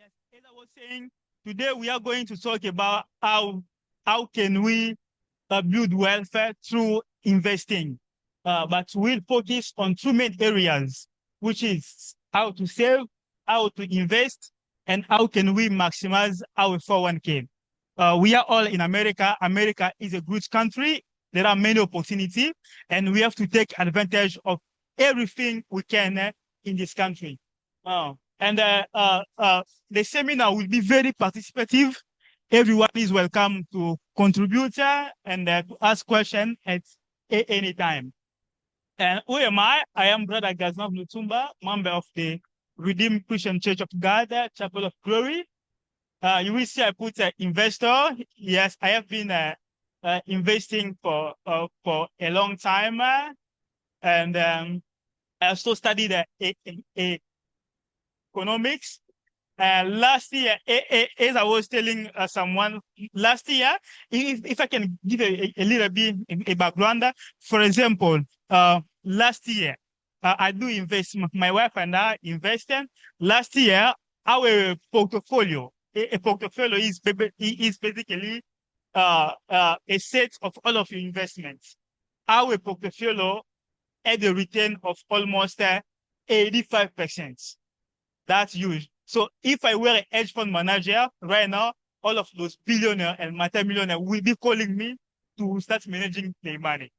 Yes, as I was saying, today we are going to talk about how can we build welfare through investing. But we'll focus on two main areas, which is how to save, how to invest, and how can we maximize our 401k. We are all in America. America is a good country. There are many opportunities, and we have to take advantage of everything we can in this country. And the seminar will be very participative. Everyone is welcome to contribute and to ask questions at any time. And who am I? I am Brother Gaznav Lutumba, member of the Redeemed Christian Church of God, Chapel of Glory. You will see I put investor. Yes, I have been investing for a long time, and I also studied economics. Last year, as I was telling someone last year, if I can give a little bit a background, for example, last year, I do invest, my wife and I invested. Last year, our portfolio, a portfolio is basically a set of all of your investments. Our portfolio had a return of almost 85%. That's huge. So if I were a hedge fund manager right now, all of those billionaire and multi-millionaire will be calling me to start managing their money.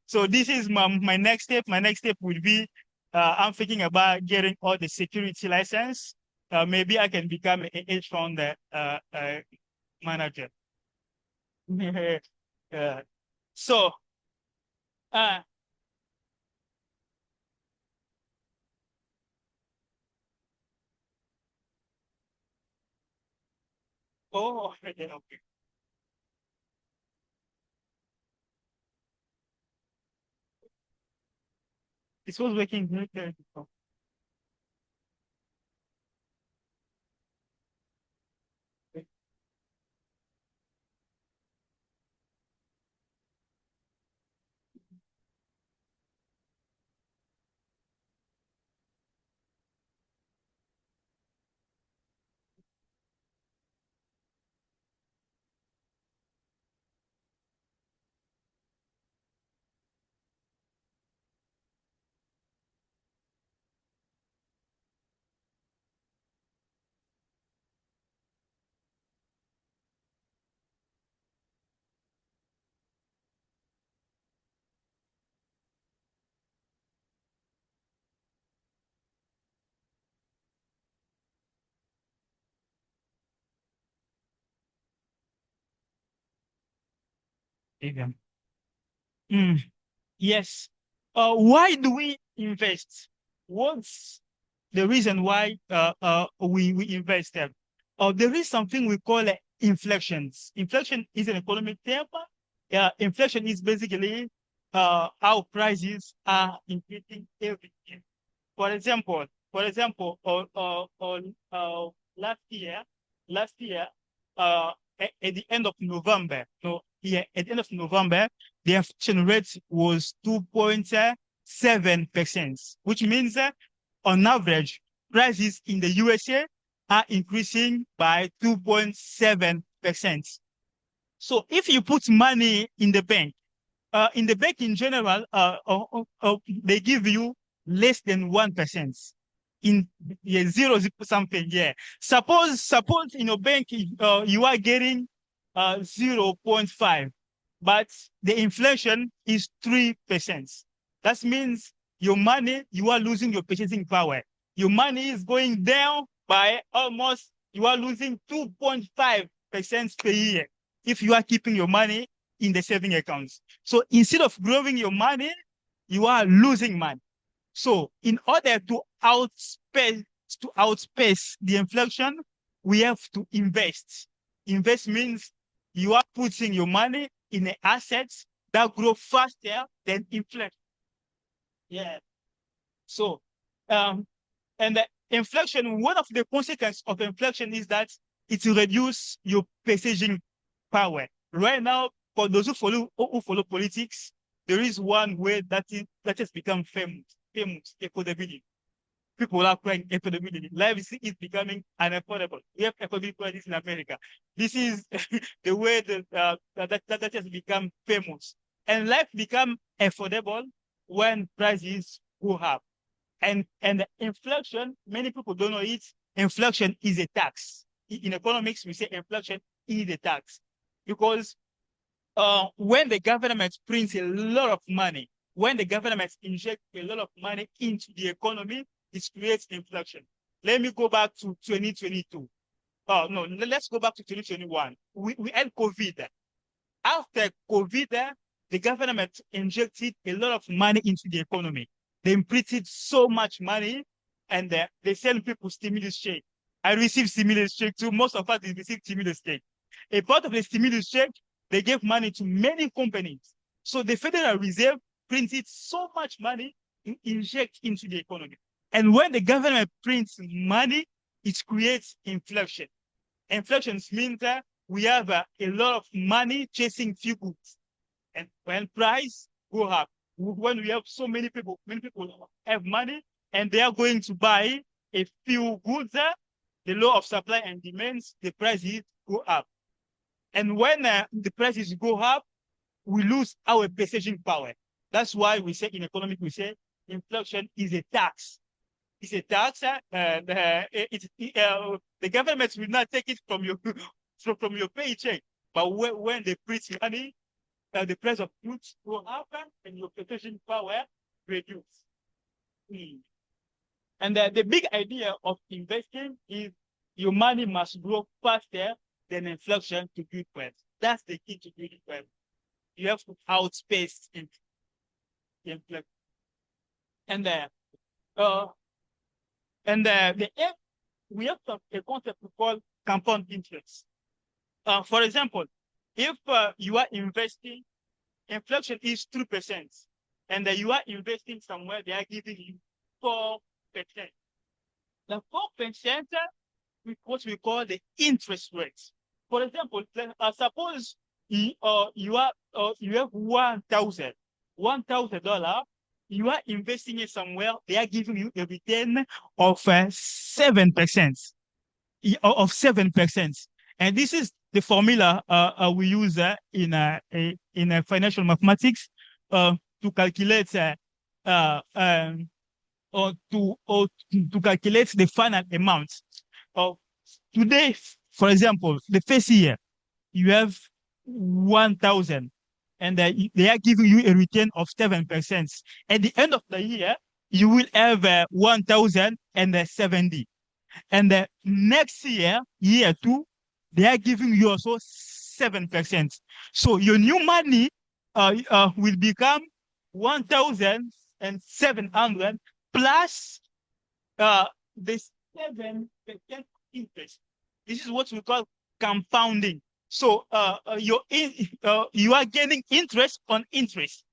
So this is my next step. My next step will be I'm thinking about getting all the security license. Maybe I can become a hedge fund manager. uh, so, uh, oh, okay, okay. This was working great. Okay. Mm. Yes. Why do we invest? What's the reason why we invest? There is something we call inflections. Inflation is an economic term. Inflation is basically how prices are increasing every year. For example, last year, at the end of November, no, yeah, at the end of November, the inflation rate was 2.7%, which means on average, prices in the USA are increasing by 2.7%. So if you put money in the bank in general, they give you less than 1% in, yeah, something. Yeah. Suppose in your bank, you are getting 0.5, but the inflation is 3%. That means your money, you are losing your purchasing power. Your money is going down by almost, you are losing 2.5% per year if you are keeping your money in the saving accounts. So instead of growing your money, you are losing money. So in order to outpace the inflation, we have to invest. Invest means you are putting your money in assets that grow faster than inflation. Yeah. So um, and the inflation, one of the consequences of inflation is that it will reduce your purchasing power. Right now, for those who follow politics, there is one way that has become famous, affordability. people are crying affordability. Life is becoming unaffordable. We have economic crisis in America. This is the way that has become famous. And life become affordable when prices go up. And the inflation, many people don't know it. Inflation is a tax. In economics, we say inflation is a tax because when the government prints a lot of money, when the government injects a lot of money into the economy, it creates inflation. Let me go back to 2022. Oh, no, let's go back to 2021. We had COVID. After COVID, the government injected a lot of money into the economy. They printed so much money and they send people stimulus check. I received stimulus check too. Most of us received stimulus check. A part of the stimulus check, they gave money to many companies. So the Federal Reserve printed so much money to inject into the economy. And when the government prints money, it creates inflation. Inflation means that we have a lot of money chasing few goods. And when price go up, when we have so many people have money and they are going to buy a few goods, the law of supply and demands, the prices go up. And when the prices go up, we lose our purchasing power. That's why we say in economics, we say inflation is a tax. It's a tax. The government will not take it from your from your paycheck. But when they print money, the price of goods will happen and your purchasing power reduce. And the big idea of investing is your money must grow faster than inflation to build wealth. That's the key to building wealth. You have to outpace inflation. And uh, we have a concept we call compound interest. For example, if you are investing, inflation is 3%, and you are investing somewhere, they are giving you 4%. The 4% is what we call the interest rate. For example, suppose you have $1,000, you are investing it somewhere, they are giving you a return of 7%. Of 7%. And this is the formula we use in financial mathematics to calculate to calculate the final amount. Today, for example, the first year you have 1,000, and they are giving you a return of 7%. At the end of the year, you will have 1,070. And the next year, year two, they are giving you also 7%. So your new money will become 1,700 plus the 7% interest. This is what we call compounding. So you are gaining interest on interest.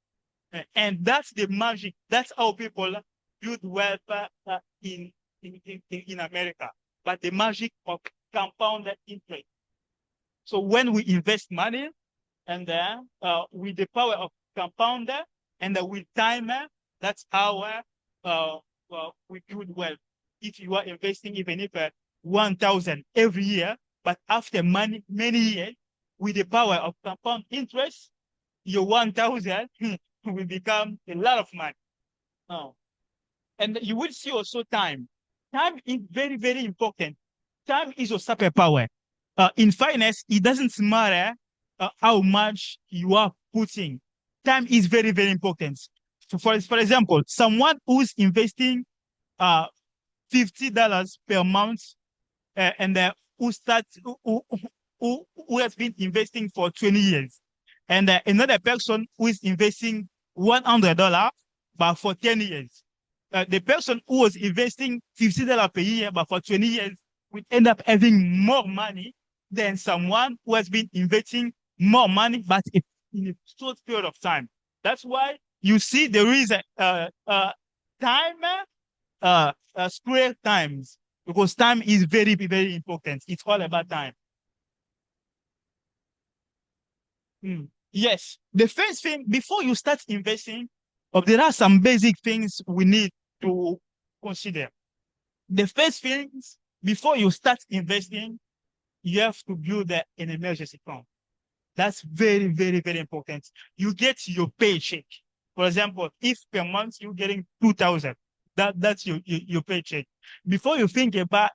And that's the magic. That's how people build wealth in America. But the magic of compounded interest. So when we invest money, and with the power of compounder, and with timer, that's how we build wealth. If you are investing even if 1,000 every year, but after many years, with the power of compound interest, your 1,000 will become a lot of money. And you will see also time. Time is very, very important. Time is your superpower. In finance, it doesn't matter how much you are putting. Time is very, very important. So for example, someone who's investing $50 per month and who has been investing for 20 years, and another person who is investing $100 but for 10 years. The person who was investing $50 per year but for 20 years will end up having more money than someone who has been investing more money but in a short period of time. That's why you see there is time square times, because time is very, very important. It's all about time. Yes. The first thing, before you start investing, there are some basic things we need to consider. the first things before you start investing, you have to build an emergency fund. That's very, very, very important. You get your paycheck. For example, if per month you're getting 2,000, that's your paycheck. Before you think about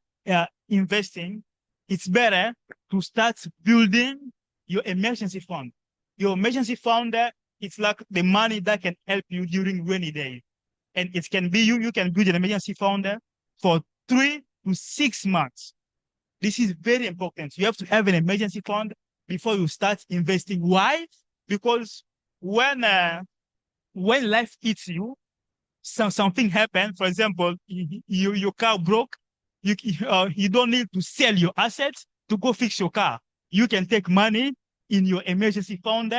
investing, it's better to start building your emergency fund. Your emergency fund, it's like the money that can help you during rainy days. And it can be you can build an emergency fund for 3 to 6 months. This is very important. You have to have an emergency fund before you start investing. Why? Because when life hits you, something happened. For example, your car broke. You don't need to sell your assets to go fix your car. You can take money in your emergency fund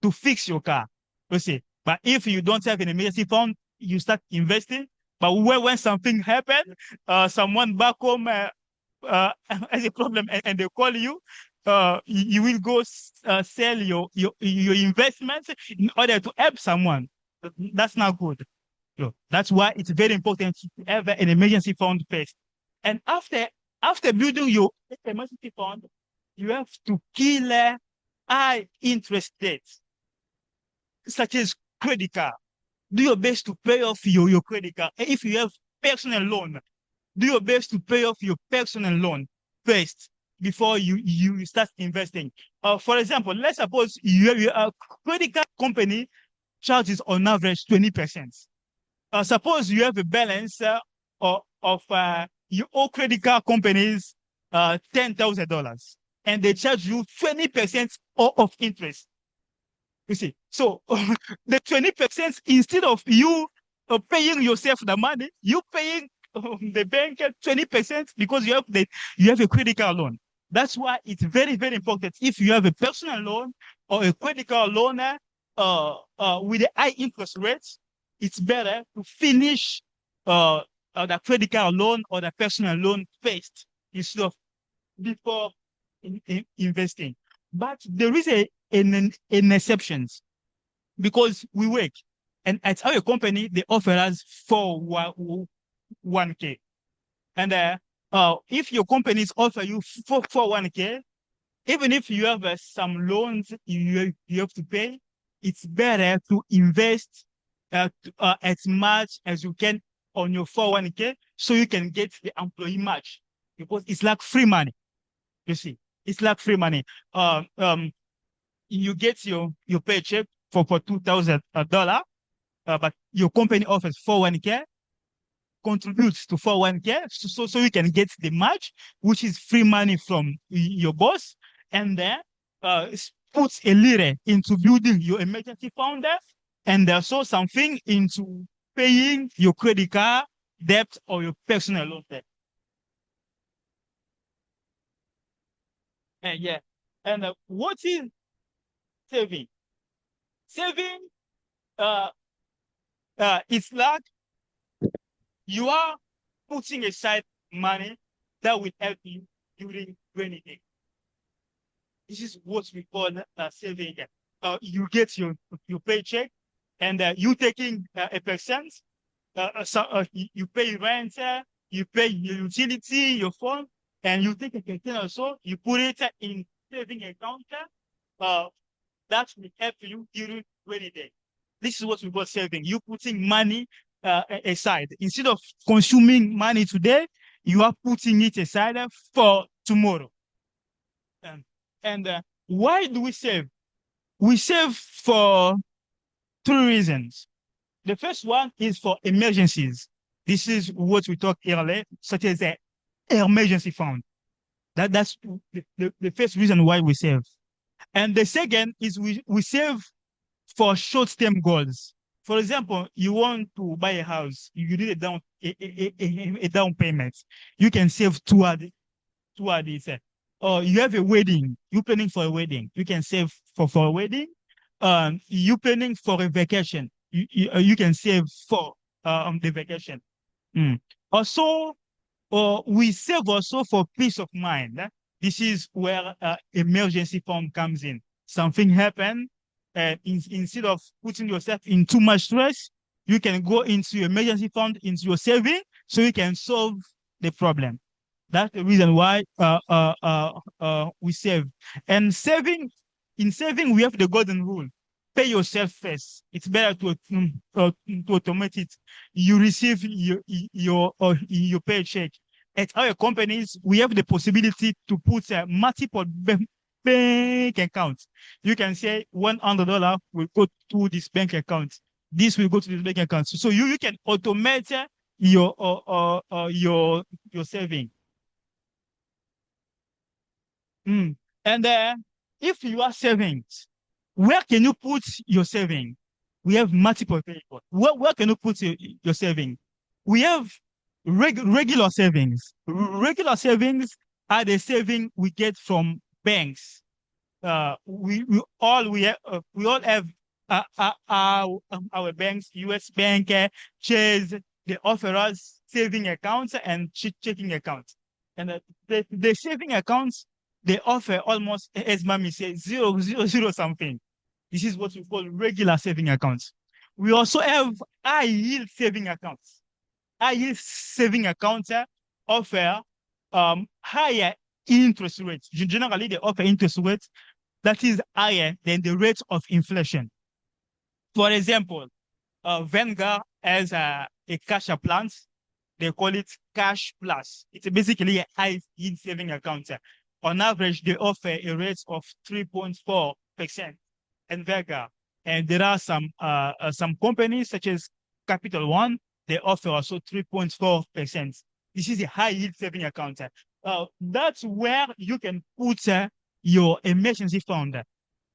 to fix your car. You see, but if you don't have an emergency fund, you start investing. But when something happened, someone back home has a problem and they call you, you will go sell your investments in order to help someone. That's not good. So that's why it's very important to have an emergency fund first. And after building your emergency fund, you have to kill high interest debts, such as credit card. Do your best to pay off your credit card. And if you have personal loan, do your best to pay off your personal loan first before you start investing. For example, let's suppose you have a credit card company charges on average 20%. Suppose you have a balance of your own credit card companies $10,000 and they charge you 20% of interest. You see, so the 20%, instead of you paying yourself the money, you paying the bank 20% because you have a credit card loan. That's why it's very, very important. If you have a personal loan or a credit card loan with a high interest rates, it's better to finish the credit card loan or the personal loan first instead of before investing. But there is an exceptions because we work, and at our company they offer us 401k, and if your companies offer you 401k, even if you have some loans you have to pay, it's better to invest as much as you can on your 401k so you can get the employee match, because it's like free money. You see, it's like free money. You get your paycheck for $2,000, but your company offers 401k, contributes to 401k, so you can get the match, which is free money from your boss, and then puts a little into building your emergency fund, and also something into paying your credit card debt or your personal loan debt. And yeah, and what is saving? Saving, uh, it's like you are putting aside money that will help you during rainy day. This is what we call saving. You get your paycheck, and you taking a percent. You pay rent, you pay your utility, your phone, and you take a percent also. You put it in saving account. That will help you during rainy day. This is what we call saving. You putting money aside. Instead of consuming money today, you are putting it aside for tomorrow. And why do we save? We save for 3 reasons. The first one is for emergencies. This is what we talked earlier, such as an emergency fund. That's the first reason why we save. And the second is we save for short-term goals. For example, you want to buy a house, you need a down payment. You can save toward this. Or you have a wedding, you're planning for a wedding, you can save for a wedding. You planning for a vacation, you can save for the vacation. Also, we save also for peace of mind. This is where emergency fund comes in. Something happened, instead of putting yourself in too much stress, you can go into your emergency fund, into your saving, so you can solve the problem. That's the reason why we save. And in saving, we have the golden rule. Pay yourself first. It's better to automate it. You receive your paycheck. At our companies, we have the possibility to put multiple bank accounts. You can say $100 will go to this bank account. This will go to this bank account. So you can automate your saving. Mm. And if you are savings, where can you put your saving? We have multiple people. Where can you put your saving? We have regular savings. Regular savings are the saving we get from banks. We all have our banks, U.S. Bank, Chase. They offer us saving accounts and checking accounts. And the saving accounts they offer almost, as Mami said, zero something. This is what we call regular saving accounts. We also have high yield saving accounts. High yield saving accounts offer higher interest rates. Generally, they offer interest rates that is higher than the rate of inflation. For example, Vanguard has a cash plan. They call it Cash Plus. It's basically a high yield saving account. On average, they offer a rate of 3.4% in Vanguard. And there are some companies such as Capital One, they offer also 3.4%. This is a high yield saving account. That's where you can put your emergency fund.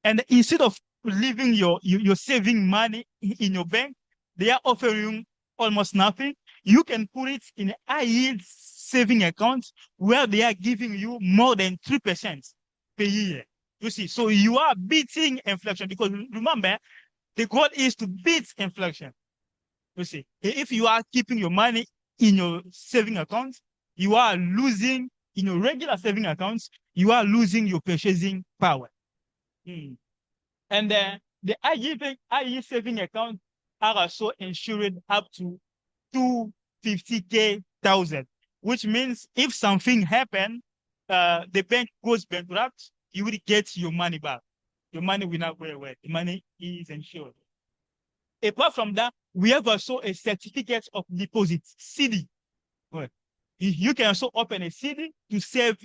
And instead of leaving your saving money in your bank, they are offering almost nothing. You can put it in a high yield saving account where they are giving you more than 3% per year. You see, so you are beating inflation because remember, the goal is to beat inflation. You see, if you are keeping your money in your saving account, you are losing in your regular saving accounts, you are losing your purchasing power. Mm. And the high saving account are also insured up to 250,000, which means if something happens, the bank goes bankrupt, you will get your money back. Your money will not go away. The money is insured. Apart from that, we have also a certificate of deposit, CD. Right. You can also open a CD to save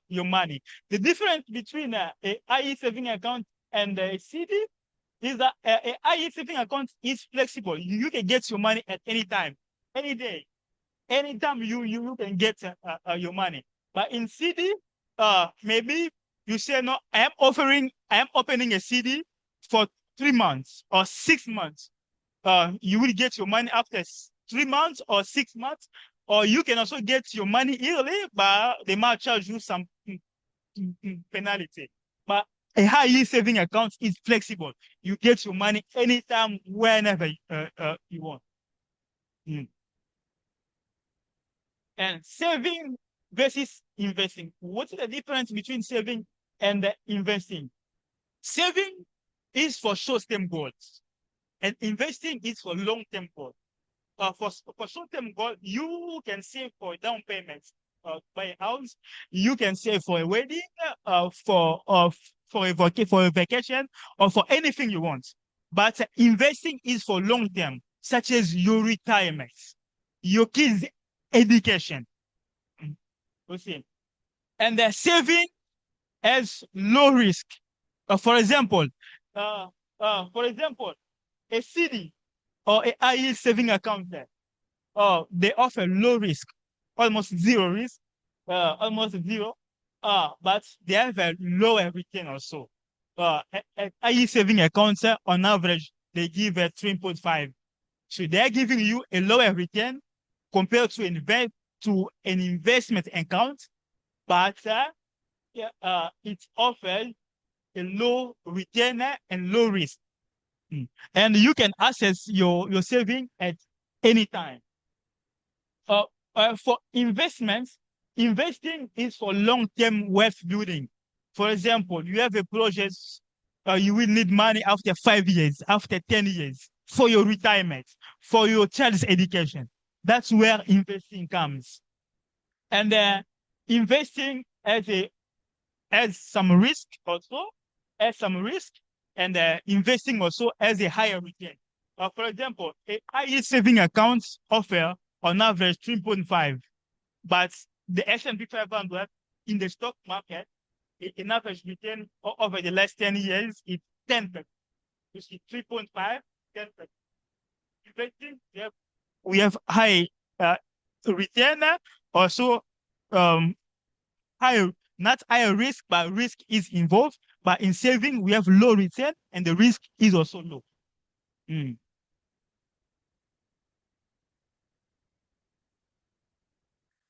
your money. The difference between a IE saving account and a CD is that a IE saving account is flexible. You can get your money at any time, any day, anytime you can get your money. But in CD, maybe you say, no, I am opening a CD for 3 months or 6 months. You will get your money after 3 months or 6 months, or you can also get your money early, but they might charge you some penalty. But a high yield saving account is flexible. You get your money anytime, whenever you want. Mm. And saving versus investing. What's the difference between saving and investing? Saving is for short-term goals, and investing is for long-term goals. For short-term goals, you can save for down payments, buy a house. You can save for a wedding, for a vacation, or for anything you want. But investing is for long-term, such as your retirement, your kids' education. You see, and the saving has low risk. For example, a CD or a high yield saving account there, they offer low risk, almost zero risk, almost zero, but they have a lower return also. High yield saving accounts, on average, they give a 3.5. So they're giving you a lower return compared to an investment account, but it offers a low return and low risk. And you can access your saving at any time. For investments, investing is for long-term wealth building. For example, you have a project, you will need money after 5 years, after 10 years, for your retirement, for your child's education. That's where investing comes. And investing has some risk also, has some risk, and investing also has a higher return. For example, a high saving account offer on average 3.5, but the S&P 500 in the stock market, an average return over the last 10 years is 10%. You see, 3.5, 10%. Investing, we have high uh, return, also um, higher, not higher risk, but risk is involved. But in saving, we have low return and the risk is also low. Mm.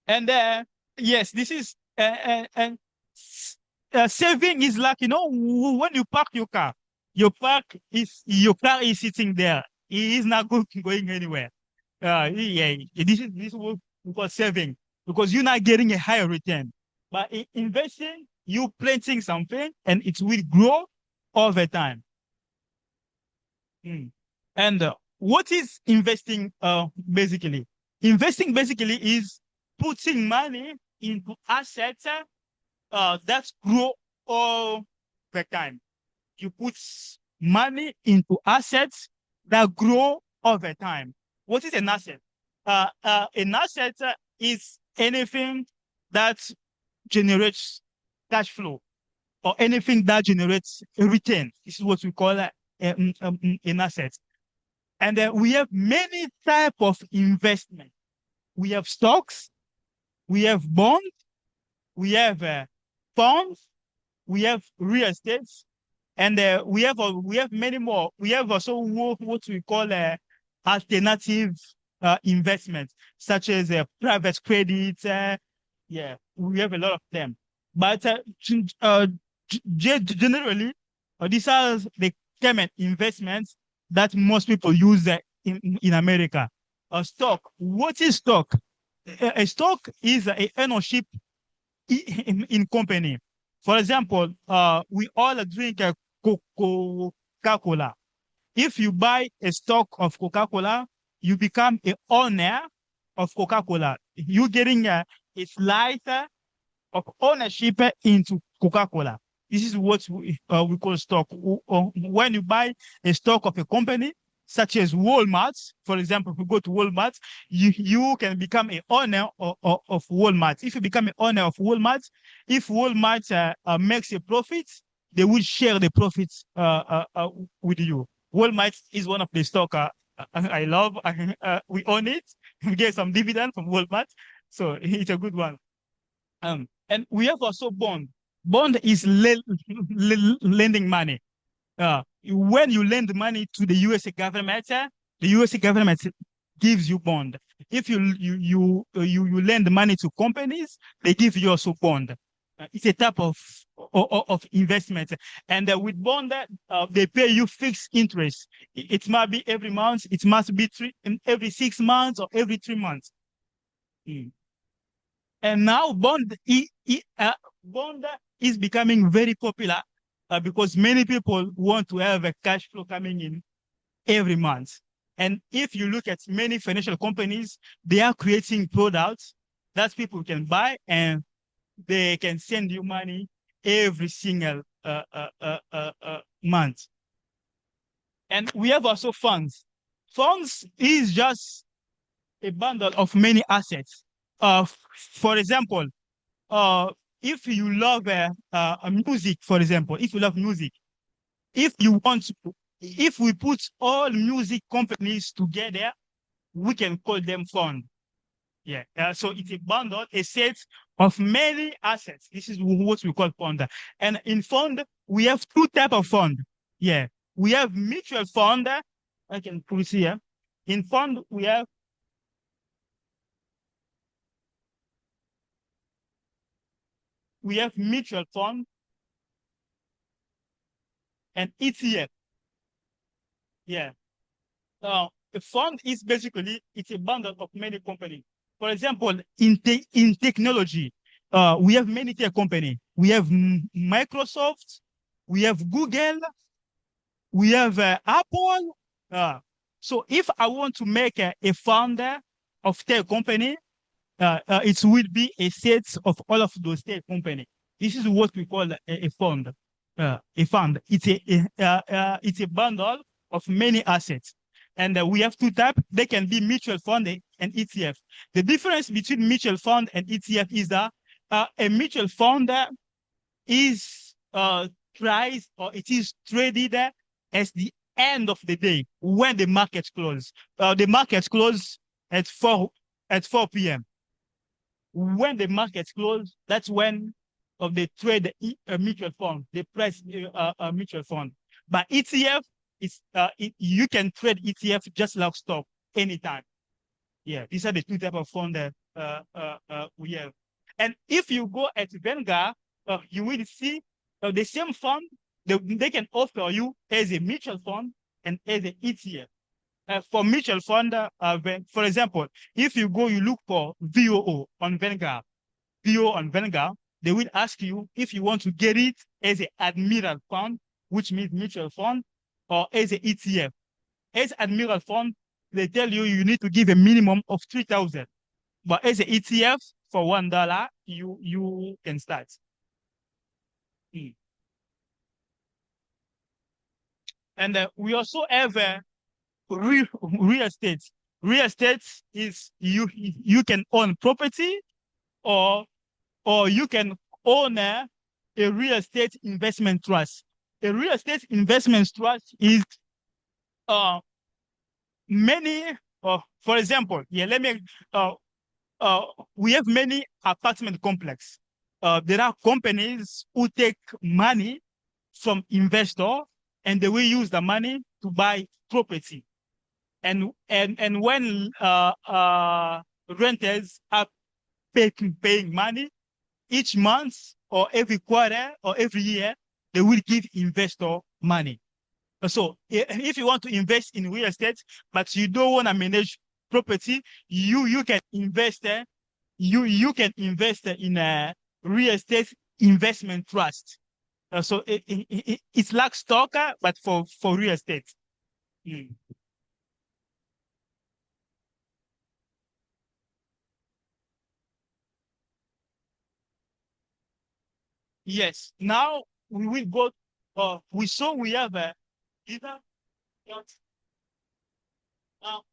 And yes, this is saving is like, when you park your car is sitting there. It is not going anywhere. Yeah, this is what we call saving, because you're not getting a higher return. But in investing, you planting something and it will grow over time. Mm. And what is investing basically? Investing basically is putting money into assets that grow all the time. You put money into assets that grow over time. What is an asset? An asset is anything that generates cash flow or anything that generates a return. This is what we call an asset. And we have many type of investment. We have stocks, we have bonds, we have funds, we have real estate, and we have many more. We have also what we call alternative investments, such as private credit. Yeah, we have a lot of them. But generally, these are the common investments that most people use in America. A stock. What is stock? A stock is a ownership in company. For example, we all drink Coca-Cola. If you buy a stock of Coca-Cola, you become a owner of Coca-Cola. You're getting a slice of ownership into Coca-Cola. This is what we call stock. When you buy a stock of a company, such as Walmart, for example, if you go to Walmart, you can become an owner of Walmart. If you become an owner of Walmart, if Walmart makes a profit, they will share the profits with you. Walmart is one of the stock I love. We own it. We get some dividend from Walmart, so it's a good one. And we have also bond. Bond is lending money. When you lend money to the USA government, the USA government gives you bond. If you lend money to companies, they give you also bond. It's a type of investment, and with bond, they pay you fixed interest. It might be every month. It must be every 6 months or every 3 months. Mm. And now bond is becoming very popular because many people want to have a cash flow coming in every month. And if you look at many financial companies, they are creating products that people can buy and they can send you money every single month. And we have also funds. Funds is just a bundle of many assets. For example, uh, if you love music, for example, if you love music, if you want to, if we put all music companies together, we can call them fund. Yeah. So it's a bundle, a set of many assets. This is what we call fund. And in fund, we have two type of fund. Yeah. We have mutual fund. I can put it here. In fund, we have mutual fund and ETF. Yeah. A fund is basically it's a bundle of many companies. For example, in technology, we have many tech companies. We have Microsoft, we have Google, we have Apple. So if I want to make a founder of tech company, it will be a set of all of those state company. This is what we call a fund. A fund. It's a bundle of many assets, and we have two types. They can be mutual fund and ETF. The difference between mutual fund and ETF is that a mutual fund is priced, or it is traded as the end of the day when the market closes. The market closes at 4 p.m. When the markets close, that's when of they trade a mutual fund, they price a mutual fund. But ETF is you can trade ETF just like stock anytime. Yeah, these are the two type of fund that we have. And if you go at Vanguard, you will see the same fund they can offer you as a mutual fund and as an ETF. For mutual fund, for example, if you go, you look for VOO on Vanguard, VOO on Vanguard, they will ask you if you want to get it as an admiral fund, which means mutual fund, or as an ETF. As admiral fund, they tell you you need to give a minimum of 3,000. But as an ETF, for $1, you can start. Mm. And we also have real estate. Real estate is you can own property, or you can own a real estate investment trust. A real estate investment trust is many. For example, yeah, let me. We have many apartment complex. There are companies who take money from investor, and they will use the money to buy property. And when renters are paying money each month, or every quarter, or every year, they will give investor money. So if you want to invest in real estate, but you don't want to manage property, you can invest you can invest in a real estate investment trust. So it's like stock, but for real estate. Mm. Yes. Now we will go. We saw we have a either now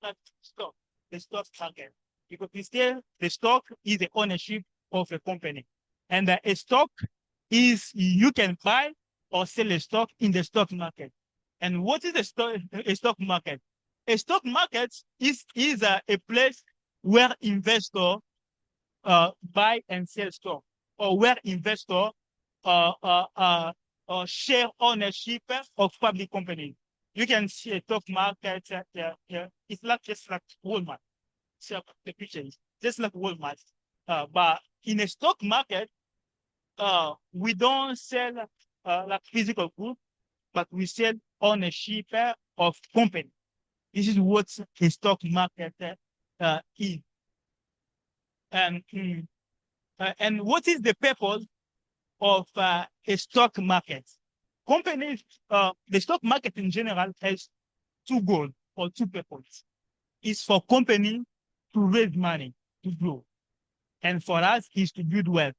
that stock, the stock market, because still the stock is the ownership of a company, and a stock is you can buy or sell a stock in the stock market. And what is a stock market? A stock market is a place where investor buy and sell stock, or where investor share ownership of public companies. You can see a stock market. It's like just like Walmart. So the picture is just like Walmart. But in a stock market, we don't sell like physical goods, but we sell ownership of company. This is what a stock market is. And and what is the purpose of a stock market? Companies, the stock market in general has two goals or two purposes. It's for company to raise money to grow, and for us is to build wealth.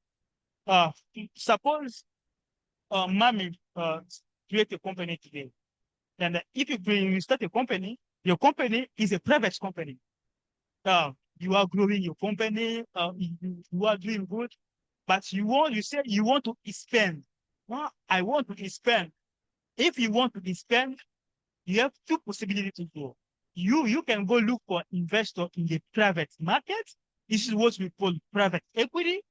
Uh, Suppose Mommy create a company today, and if you start a company, your company is a private company. You are growing your company, you are doing good, but you say you want to spend. Well, I want to spend. If you want to spend, you have two possibilities to go. You can go look for investor in the private market. This is what we call private equity.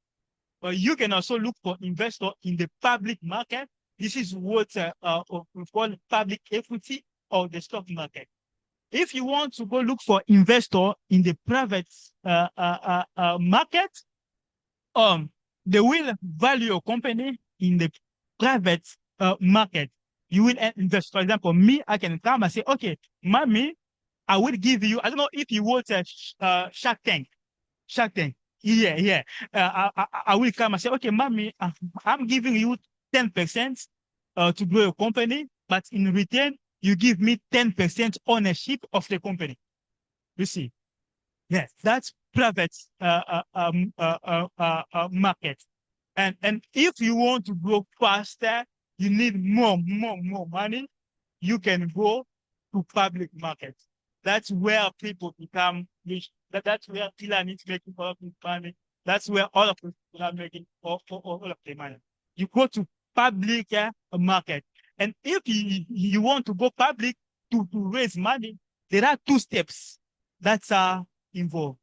Or you can also look for investor in the public market. This is what we call public equity or the stock market. If you want to go look for investor in the private market, they will value your company in the private market. You will invest. For example, me, I can come and say, okay, Mommy, I will give you, I don't know if you watch Shark Tank. Shark Tank. Yeah, yeah. I will come and say, okay, Mommy, I'm giving you 10% to grow your company, but in return, you give me 10% ownership of the company. You see, yes, that's private market. And if you want to grow faster, you need more money. You can go to public market. That's where people become rich. That's where Elon is making all of his money. That's where all of people are making all of their money. You go to public market. And if you want to go public to raise money, there are two steps that are involved.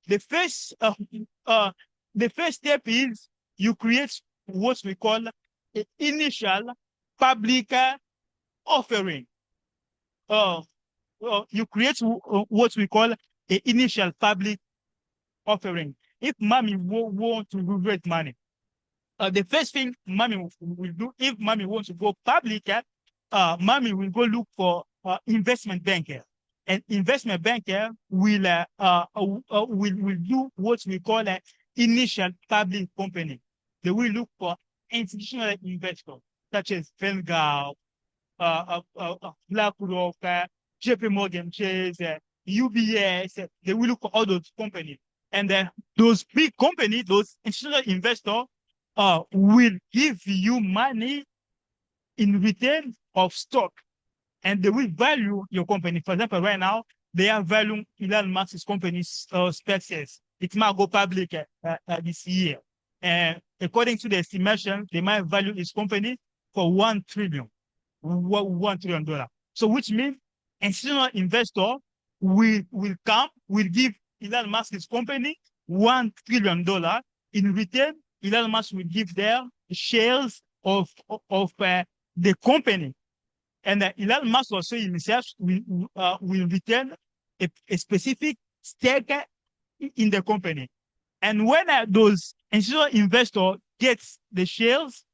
The first, uh, uh, the first step is you create what we call an initial public offering. Uh, you create what we call an initial public offering. If mommy want to raise money, the first thing mommy will do, if mommy wants to go public, mommy will go look for investment banker. And investment banker will do what we call an initial public company. They will look for institutional investors such as Vanguard, BlackRock, JP Morgan Chase, UBS. They will look for all those companies. And those big companies, those institutional investors, will give you money in return of stock, and they will value your company. For example, right now, they are valuing Elon Musk's company's SpaceX. It might go public this year. And according to the estimation, they might value his company for $1 trillion. So which means institutional investor will give Elon Musk's company $1 trillion. In return, Elon Musk will give their shares of the company. And Elon Musk also himself will return a specific stake in the company. And when those institutional investors get the shares,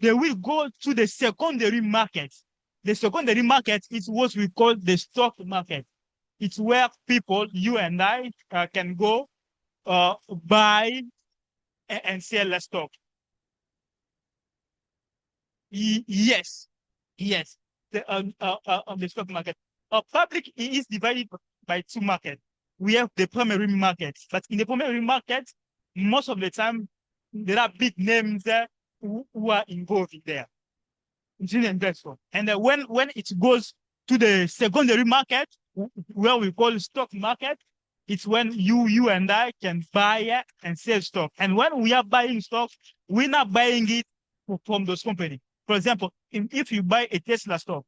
they will go to the secondary market. The secondary market is what we call the stock market. It's where people, you and I, can go buy and sell a stock. Yes, yes. The stock market. Public is divided by two markets. We have the primary market, but in the primary market, most of the time there are big names there who are involved in there, including investors. And when it goes to the secondary market, where we call stock market, it's when you and I can buy and sell stock. And when we are buying stock, we're not buying it from those companies. For example, if you buy a Tesla stock,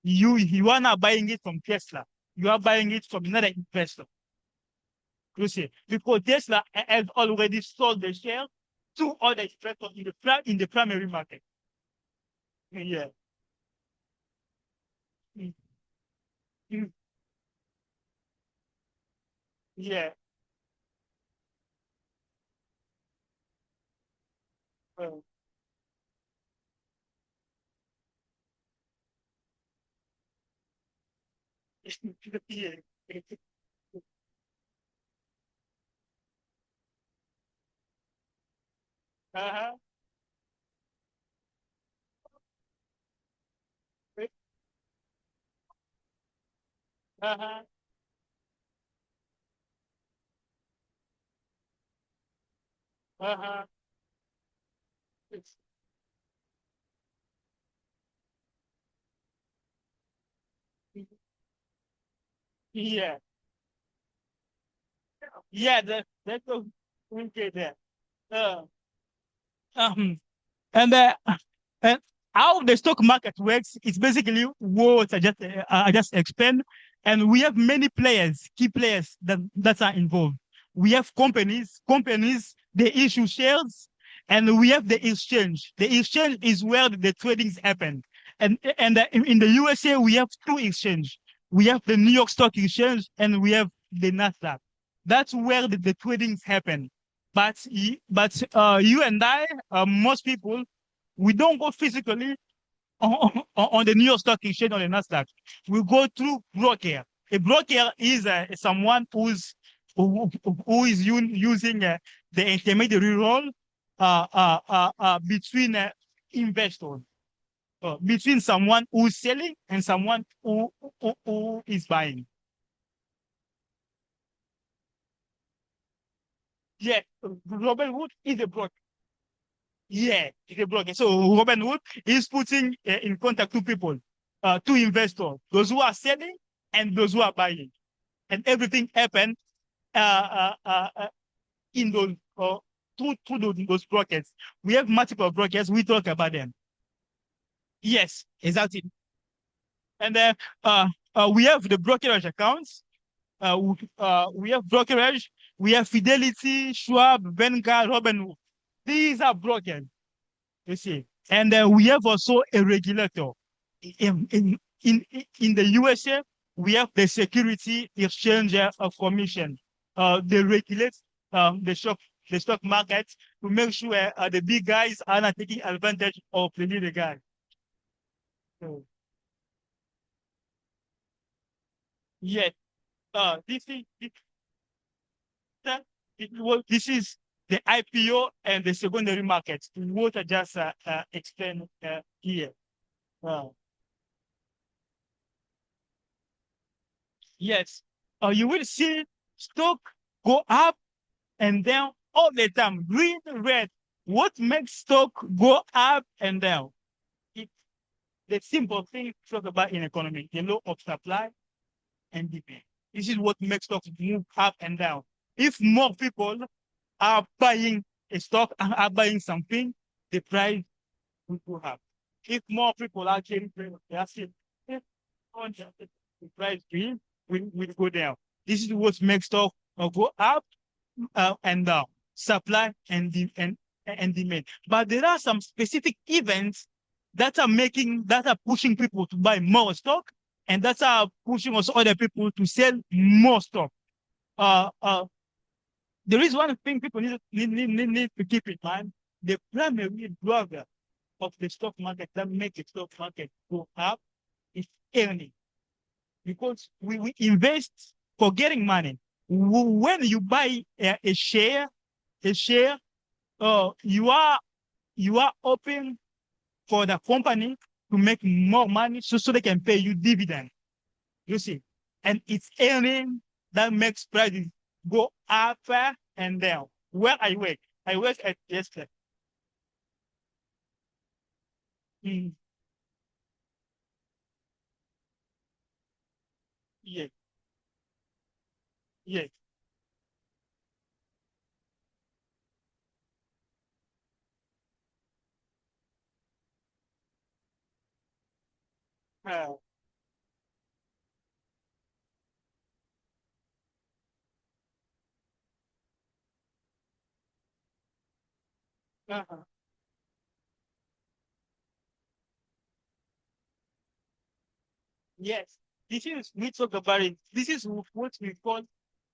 you are not buying it from Tesla. You are buying it from another investor. You see, because Tesla has already sold the share to other investors in the primary market. Yeah. Mm, mm, yeah. Uh, yeah. Uh-huh. Uh-huh. Uh-huh. Yeah. Yeah, that's okay there. Uh, um, and and how the stock market works is basically what I just explained. And we have many players, key players that are involved. We have companies they issue shares, and we have the exchange. The exchange is where the tradings happen. And in the USA we have two exchange. We have the New York Stock Exchange and we have the Nasdaq. That's where the tradings happen. But you and I, most people, we don't go physically on the New York Stock Exchange or the Nasdaq. We go through broker. A broker is someone who is using the intermediary role between investors, between someone who's selling and someone who is buying. Yeah, Robin Hood is a broker. Yeah, it's a broker. So Robin Hood is putting in contact two people, two investors, those who are selling and those who are buying, and everything happened in those through those brokers. We have multiple brokers. We talk about them. Yes, exactly. And then we have the brokerage accounts. We have brokerage. We have Fidelity, Schwab, Vanguard, Robinhood. These are brokers, you see. And we have also a regulator. In the USA, we have the Security Exchange Commission. They regulate the stock market to make sure the big guys are not taking advantage of the little guys. So, yes, uh, this is the IPO and the secondary market. What I just explained here. Uh, yes, you will see stock go up and down all the time. Green, red. What makes stock go up and down? It's the simple thing to talk about in economy, the law of supply and demand. This is what makes stocks move up and down. If more people are buying a stock and are buying something, the price will go up. If more people are getting they are still the price will go down. This is what makes stock go up and down, supply and demand. But there are some specific events that are pushing people to buy more stock, and that are pushing also other people to sell more stock. Uh, uh, there is one thing people need to keep in mind. The primary driver of the stock market that make the stock market go up is earning. Because we invest for getting money. When you buy a share, you are open for the company to make more money so they can pay you dividend. You see, and it's earning that makes prices go up and down. Where I work at Tesla. Mm, yeah, yeah. Uh, uh, yes, this is we talk about it. This is what we call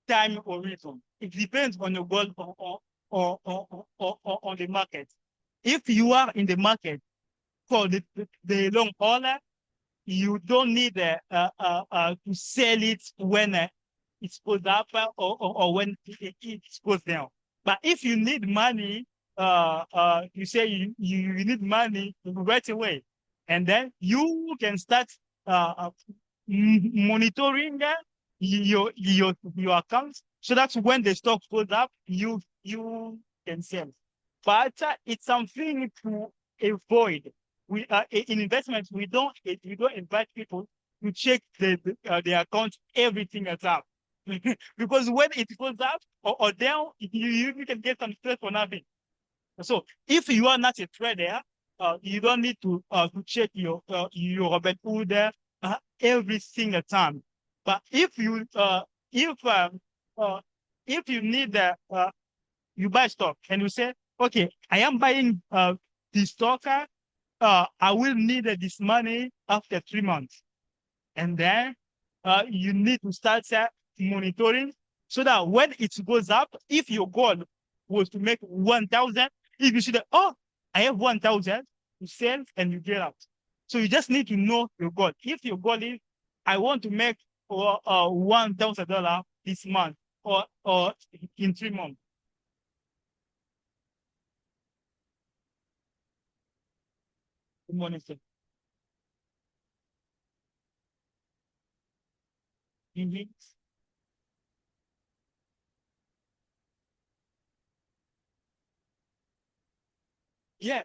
time horizon. It depends on your goal or on the market. If you are in the market for the long haul, you don't need to sell it when it goes up or when it goes down. But if you need money, you say you need money right away, and then you can start monitoring your accounts so that's when the stock goes up, you can sell. But it's something to avoid. We in investments we don't invite people to check the account everything is up because when it goes up or down you can get some stress for nothing. So if you are not a trader, you don't need to check your Robinhood every single time. But if uh, if you need you buy stock and you say, okay, I am buying this stock, I will need this money after 3 months, and then you need to start monitoring so that when it goes up, if your goal was to make 1,000, if you see that, oh, I have 1,000 to sell and you get out. So you just need to know your goal. If your goal is, I want to make $1,000 this month or in 3 months. Good morning, sir. Mhm. Yeah.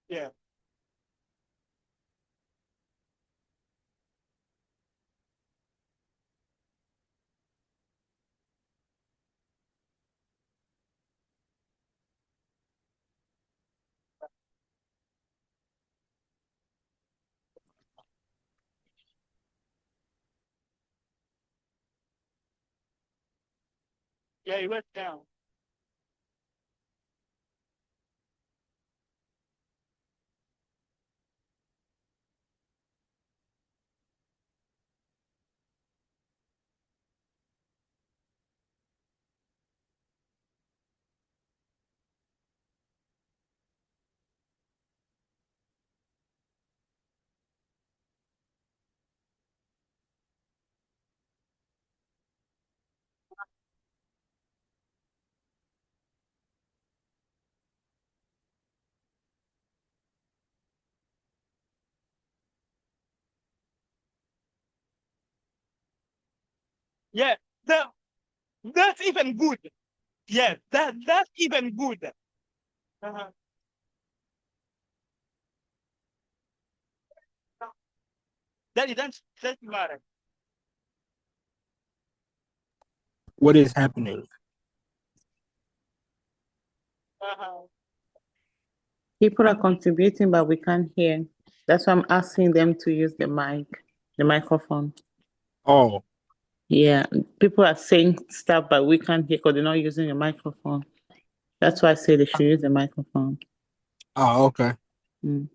Yeah. Yeah, it went down. Yeah, that that's even good. Yeah, that's even good. Uh-huh. That doesn't matter. What is happening? Uh-huh. People are contributing, but we can't hear. That's why I'm asking them to use the microphone. Oh, Yeah, people are saying stuff, but we can't hear because they're not using the microphone. That's why I say they should use the microphone. okay. Mm.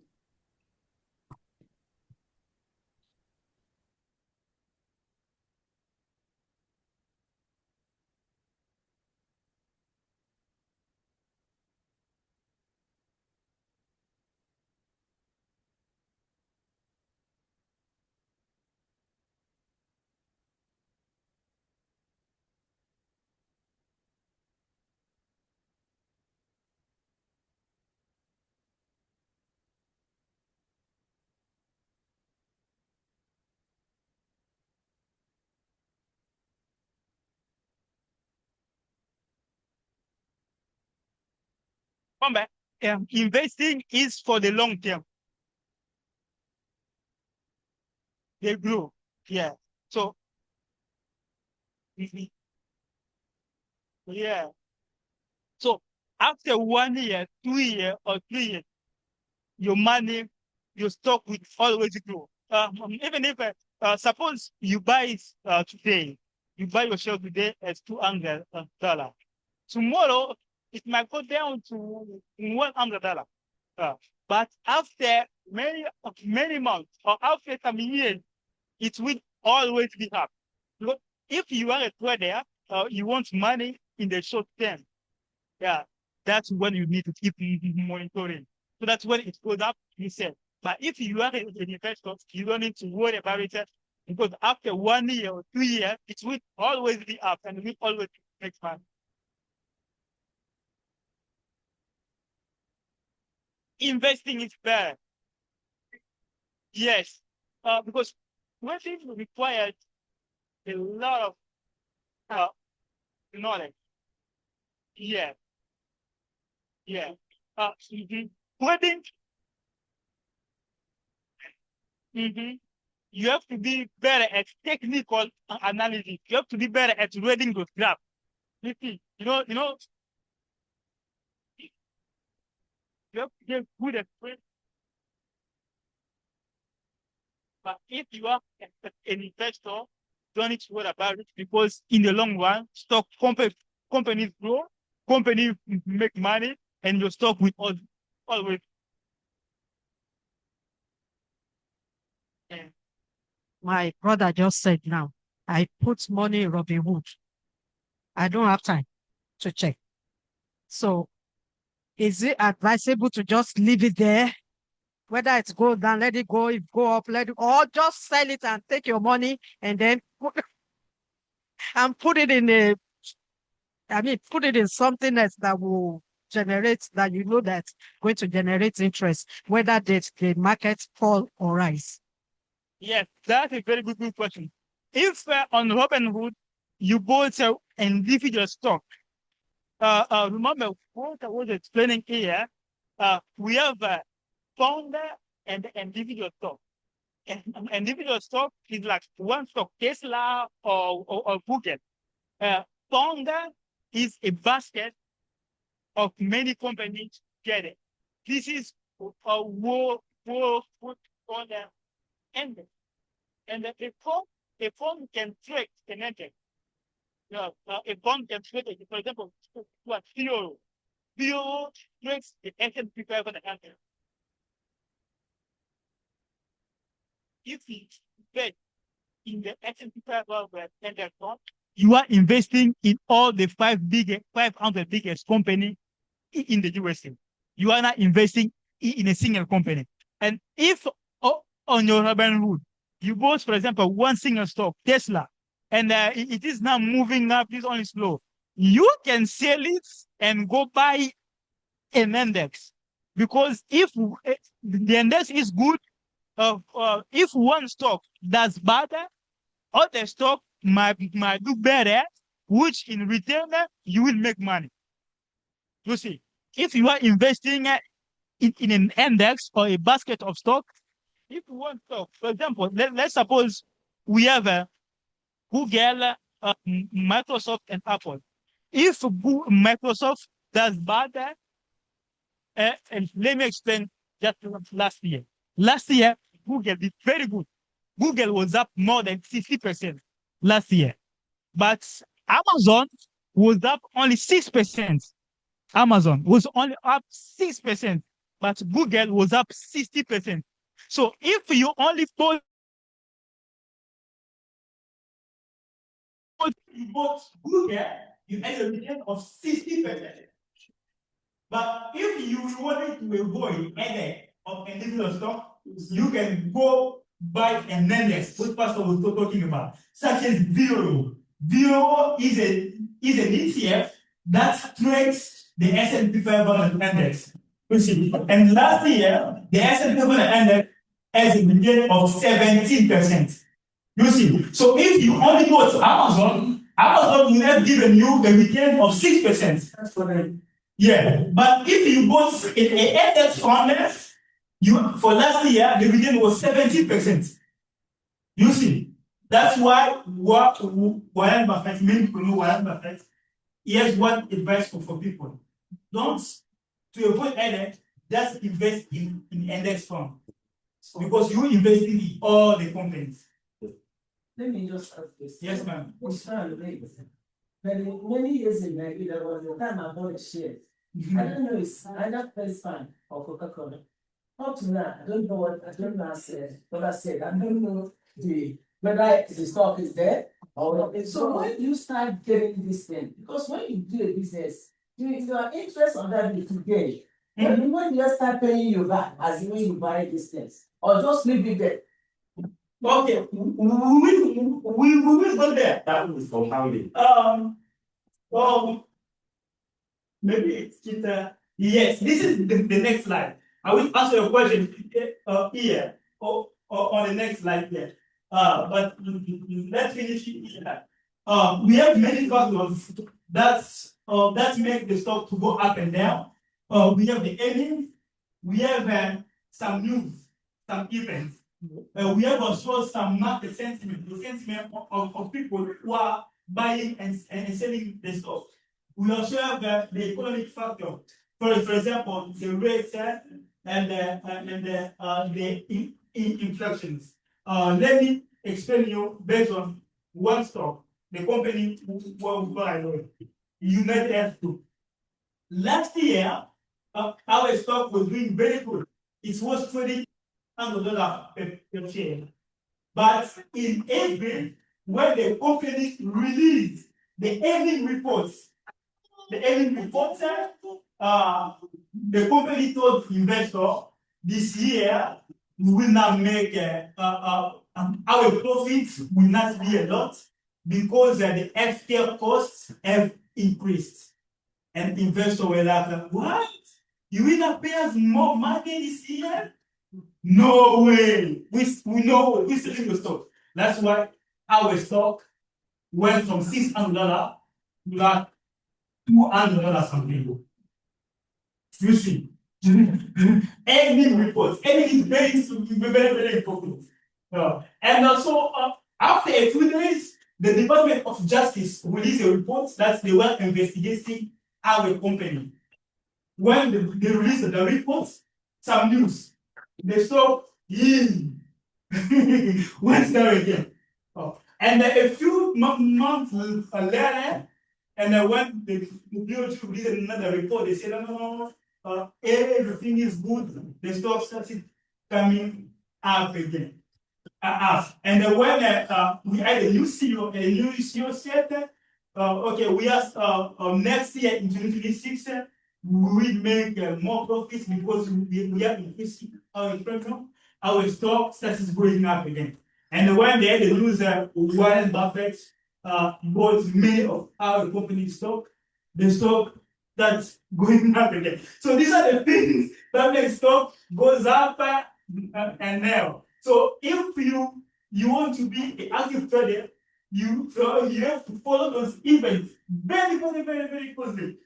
Come back. Investing is for the long term. They grow. Yeah. So mhm, yeah. So after 1 year, 2 year, or 3 years, your money, your stock will always grow. Even if suppose you buy it today, you buy your share today at $200. Tomorrow it might go down to $100. Uh, but after many months or after some years, it will always be up. Because if you are a trader, you want money in the short term. Yeah, that's when you need to keep monitoring. So that's when it goes up, you said. But if you are an investor, you don't need to worry about it because after 1 year or 2 years, it will always be up and will always make money. Investing is better. Yes. Because trading requires a lot of uh, knowledge. Yeah, yeah. Mhm. Trading, mhm, you have to be better at technical analysis. You have to be better at reading the graph. You have to get good at trading. But if you are an investor, don't need to worry about it because in the long run, companies grow, companies make money, and your stock will always. Yeah. My brother just said now, I put money in Robinhood. I don't have time to check. So is it advisable to just leave it there? Whether it's go down, let it go, if go up, let it, or just sell it and take your money and then and put it in put it in something else that will generate, that you know that's going to generate interest, whether the market fall or rise. Yes, that's a very good question. if on Robinhood you bought an individual stock, remember what I was explaining here, we have a founder and individual stock. And individual stock is like one stock, Tesla or Google. Founder is a basket of many companies together. This is a war put on the end. And a fund can trade an index. A fund can trade, for example, what Theo trades the S&P 500 index. If you bet in the S&P 500 index fund, you are investing in all the 500 biggest companies in the USA. You are not investing in a single company. And if on your Robinhood, you bought, for example, one single stock, Tesla, and it is now moving up, it's only slow, you can sell it and go buy an index. Because if the index is good, if one stock does better, other stock might do better, which in return you will make money. You see, if you are investing in an index or a basket of stock, if you want stock, for example, let's suppose we have Google, Microsoft, and Apple. If Microsoft does better, and let me explain just last year. Last year, Google did very good. Google was up more than 60% last year. But Amazon was up only 6%. Amazon was only up 6%, but Google was up 60%. So if you only bought Google, you had a return of 60%. But if you wanted to avoid any of individual stock, you can go buy an index, which Pastor was talking about, such as Vero. Vero is an ETF that trades the S&P 500 index. You see, and last year the S&P 500 index has a return of 17%. You see, so if you only go to Amazon, Amazon will have given you a return of 6%. That's what I. Yeah, but if you bought an index fund, for last year the return was 17%. You see, that's why Warren Buffett, many people know Warren Buffett. Here's one advice for people: don't to avoid index, just invest in index fund because you investing in all the companies. Let me just ask this. Yes, ma'am. Many years in Nigeria, there was a time I bought a share. I don't know it's either First Bank or Coca-Cola. Up to now, I don't know what I said. I don't know whether the stock is there or not. So when you start getting this thing, because when you do a business, you are interested on that today. When you start paying you back as when you buy this things, or just leave it there. Okay, we will go there. That was compounding. Maybe it's yes, this is the next slide. I will answer your question here or on the next slide here. But let's finish it here. We have many factors that make the stock to go up and down. We have the earnings, we have some news, some events. We have also some market sentiment, the sentiment of people who are buying and selling the stock. We also have the economic factor. For example, the rates and the inflections. Let me explain you based on one stock, the company United Health Group. Last year, our stock was doing very good. It was $20 per share. But in April, when the company released the earnings reports, the company told investors this year we will not make our profits will not be a lot because the healthcare costs have increased. And investors were like, what? You will not pay us more money this year? No way. We know we still in the stock. That's why our stock went from $600 to like $200 something. You see, any report, any is very important. And also, after a few days, the Department of Justice released a report that they were investigating our company. When they released the report, some news, they saw went down again. And a few months later, and when the DOJ released another report, they said, no, everything is good. The stock started coming up again. And when we had a new CEO said, okay, we are next year in 2026, we will make more profits because we are increasing our premium. Our stock starts going up again. And when they had the news, Warren Buffett bought many of our company stock, the stock that's going up again. So these are the things that make stock goes up and down. So if you want to be an active trader, you have to follow those events very closely.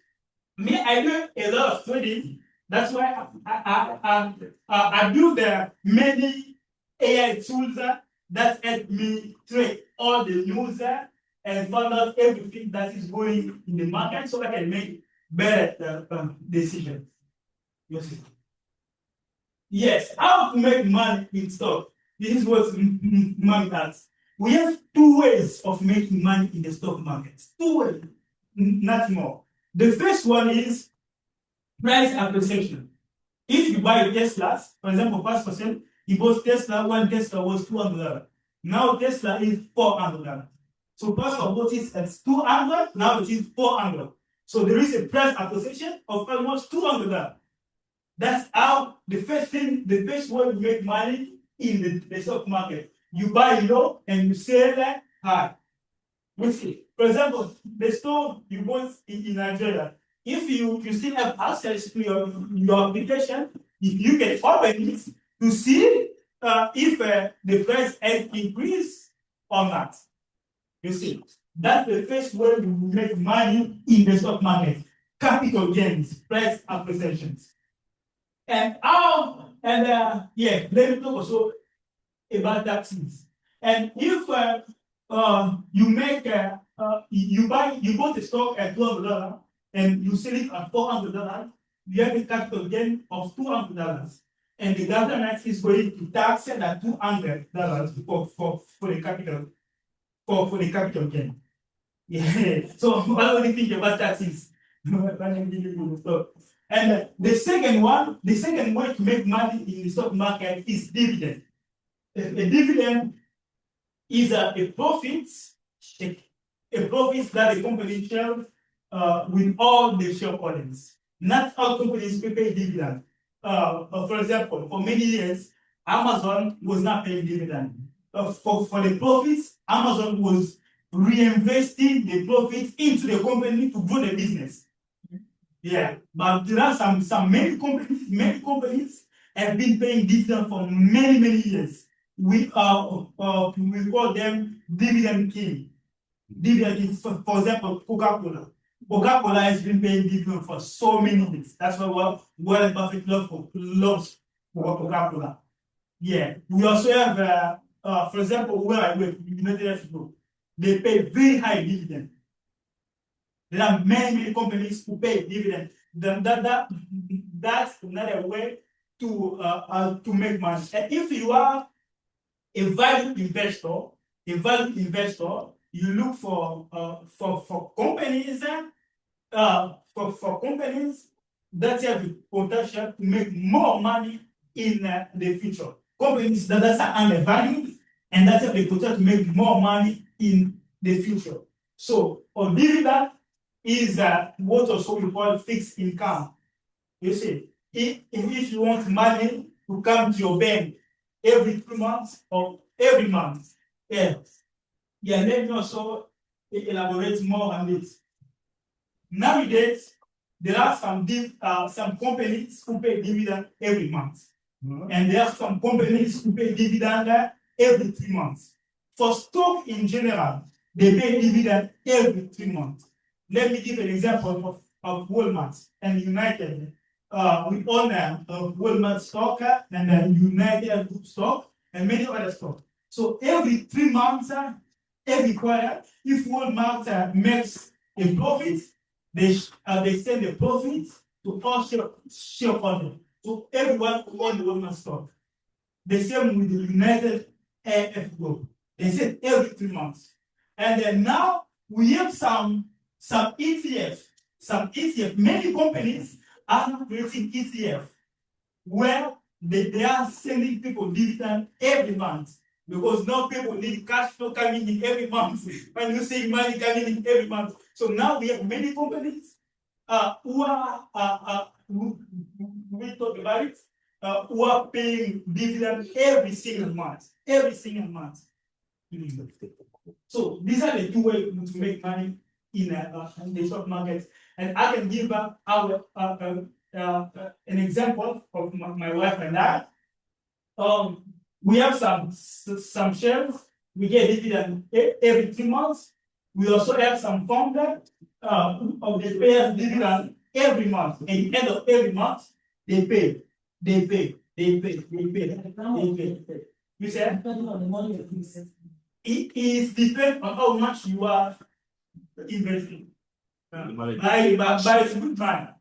Me, I do a lot of trading. That's why I build many AI tools that help me trade all the news and find out everything that is going in the market so I can make better decisions. Yes, how to make money in stock. This is what money does. We have two ways of making money in the stock market. Two ways, not more. The first one is price appreciation. If you buy a Tesla, for example, 5%, you bought Tesla, one Tesla was $200. Now Tesla is $400. So Pastor bought it at $200, now it is $400. So there is a price appreciation of almost $200. That's how the first way you make money in the stock market. You buy low and you sell high. We see. For example, the store you bought in Nigeria, if you still have access to your application, if you can open it to see if the price has increased or not. You see, that's the first way you make money in the stock market. Capital gains, price appreciations. And let me talk also about taxes. And if you make you bought a stock at $200 and you sell it at $400, you have a capital gain of $200, and the government is going to tax it at $200 for the capital gain. Yeah. So what do you think about taxes? And the second way to make money in the stock market is dividend. A dividend is a profit that the company shares with all the shareholders. Not all companies pay dividend. For example, for many years, Amazon was not paying dividend. For the profits, Amazon was reinvesting the profits into the company to grow the business. Yeah, but there are many companies have been paying dividend for many years. We call them dividend king. Dividend king, for example, Coca-Cola. Coca-Cola has been paying dividend for so many years. That's why Warren Buffett loves Coca-Cola. Yeah, we also have, for example, where I work, United States Group, they pay very high dividend. There are many companies who pay dividend. That's another way to make money. And if you are a value investor, you look for companies that have the potential to make more money in the future. Companies that are undervalued and that have the potential to make more money in the future. So, a dividend is what also we call fixed income. You see, if you want money to come to your bank every 2 months or every month, let me also elaborate more on it. Nowadays, there are some companies who pay dividend every month, and there are some companies who pay dividend every 3 months. for stock in general, they pay dividend every 3 months. Let me give an example of Walmart and United. We own Walmart stock and United Group stock and many other stock. So every 3 months, every quarter, if Walmart makes a profit, they send the profit to all shareholders. So everyone who owns the Walmart stock. The same with the United AF Group. They said every 3 months. And then now we have some ETF. Many companies are creating ETF where they are sending people dividend every month. Because now people need cash flow coming in every month. When you see money coming in every month. So now we have many companies who are we talk about it, who are paying dividend every single month. So these are the two ways to make money in the stock market. And I can give an example of my wife and I. We have some shares. We get dividend every 3 months. We also have some fund of the payers dividend every month. And at the end of every month, they pay. You said it is depend on how much you are investing. By good time.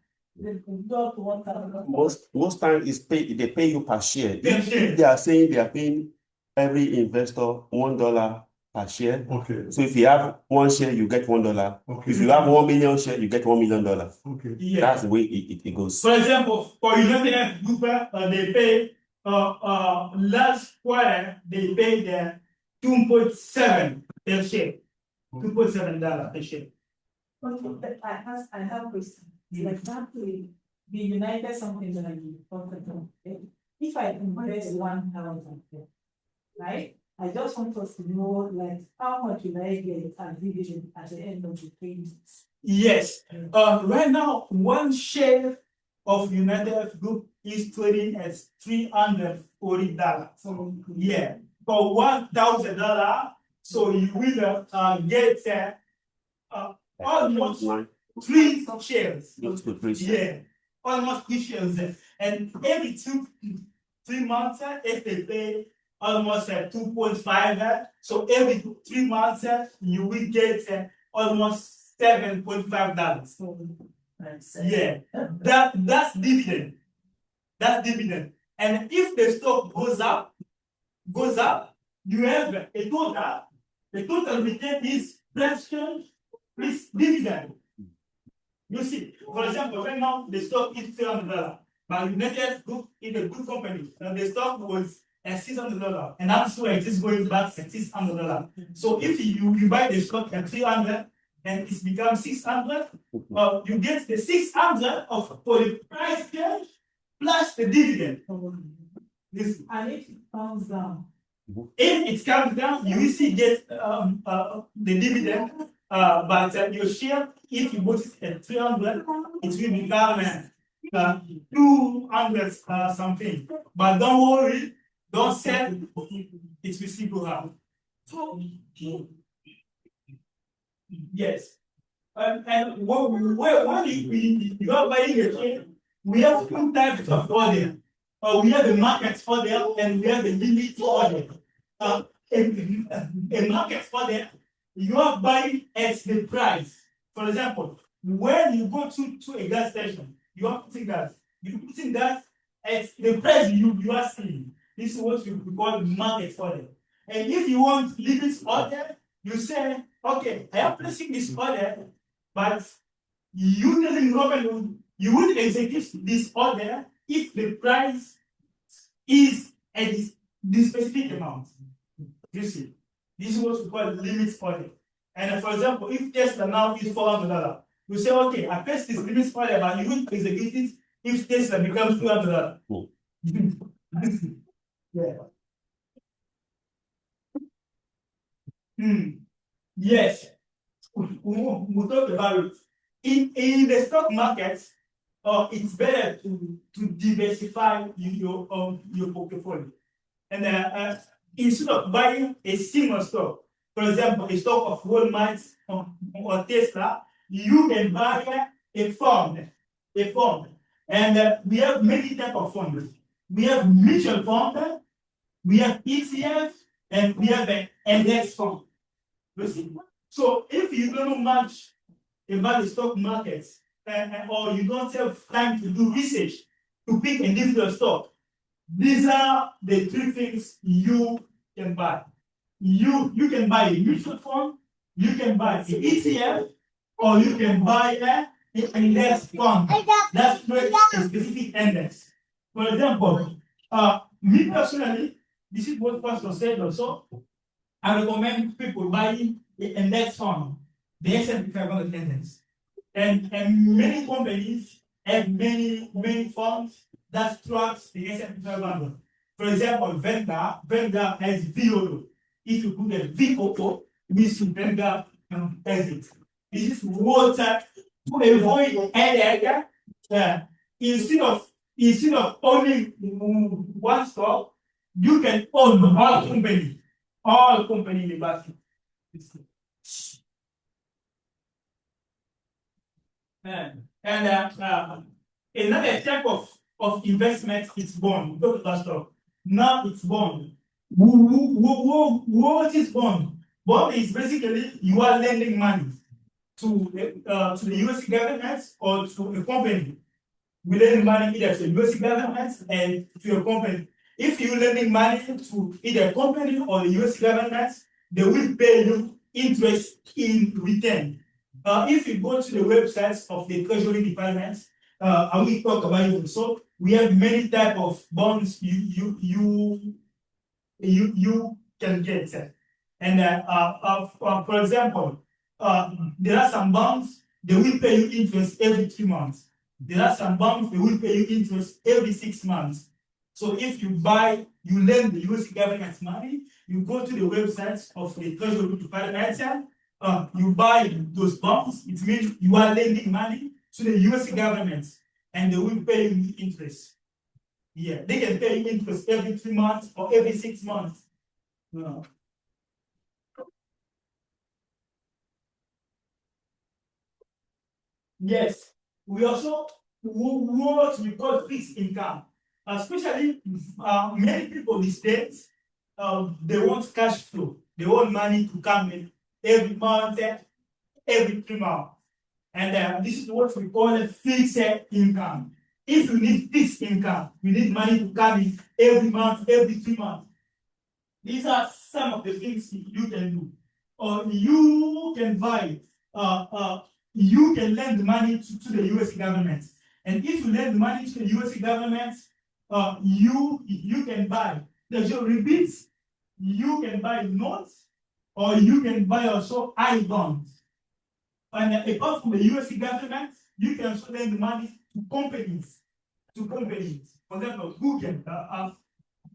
Most time is they pay you per share. Per share. If they are saying they are paying every investor $1 per share. Okay. So if you have 1 share, you get $1. Okay. If you have 1 million share, you get $1 million. Okay. Yeah. That's the way it goes. For example, for United Group, they pay last quarter they paid 2.7 per share, $2.7 per share. I have a question. For example, the United something that I need. If I invest 1,000, right? I just want us to know, like, how much will I get as dividend at the end of the 3 months? Yes. Right now, 1 share of United Group is trading at $340. So, Yeah. For $1,000, so you will get almost 3 shares. Close to 3 shares. Yeah, almost 3 shares. And every 3 months, if they pay almost 2.5, so every 3 months, you will get almost $7.5. Yeah, that's dividend. That's dividend. And if the stock goes up, you have a total. The total return is plus dividend. You see, for example, right now the stock is $300, but United Group is a good company. And the stock was at $600, and I'm sure it is going back at $600. So if you buy the stock at 300 and it's become 600, you get the 600 for the price change plus the dividend. This, and if it comes down, if it comes down, you will still get the dividend. But your share, if you bought it at 300, it will become 200 something. But don't worry, don't sell, it will still go up. Yes. And when you are buying a share, we have 2 types of order. We have a market order and we have a limit order. A market order, you are buying at the price. For example, when you go to a gas station, you are putting gas. You putting gas at the price you are seeing. This is what we call market order. And if you want limit order, you say, okay, I am placing this order, but you telling Robin, you would execute this order if the price is at this specific amount. You see, this is what we call limit order. And for example, if Tesla now is $400, you say, okay, I place this limit order, but you will execute it if Tesla becomes $200. Yeah. Yes, we'll talk about it. In the stock market, it's better to diversify your portfolio. And instead of buying a single stock, for example, a stock of Walmart or Tesla, you can buy a fund, and we have many types of funds. We have mutual fund, we have ETF, and we have an index fund. You see? So if you don't know much about the stock market, or you don't have time to do research to pick an individual stock, these are the three things you can buy. You can buy a mutual fund, you can buy an ETF, or you can buy an index fund that trades a specific index. For example, me personally, this is what Pastor said also. I recommend people buying the index fund, the S&P 500 index. And many companies have many funds that tracks the S&P 500. For example, Vanguard has VOO. If you put a VOO, it means Vanguard has it. This is what to avoid headache. Instead of owning one stock, you can own all company in the basket. Another type of investment is bond. We talk about stock. Now it's bond. What is bond? Bond is basically you are lending money to the US government or to a company. We lend money either to the US government and to a company. If you're lending money to either a company or the US government, they will pay you interest in return. If you go to the websites of the Treasury Department, and we talk about it also, we have many types of bonds you can get. And for example, there are some bonds, they will pay you interest every 3 months. There are some bonds, they will pay you interest every 6 months. So if you lend the US government money, you go to the websites of the Treasury Department, you buy those bonds, it means you are lending money to the US government and they will pay you interest. Yeah, they can pay you interest every 3 months or every 6 months. Yes, we also what we call fixed income. Especially many people these days, they want cash flow. They want money to come in every month, every 3 months. And this is what we call a fixed income. If you need fixed income, you need money to come in every month, every 3 months. These are some of the things you can do. Or you can buy, you can lend money to the US government. And if you lend money to the US government, you can buy treasury bills, you can buy notes, or you can buy also I-bonds. And apart from the US government, you can also lend money to companies. For example, Google,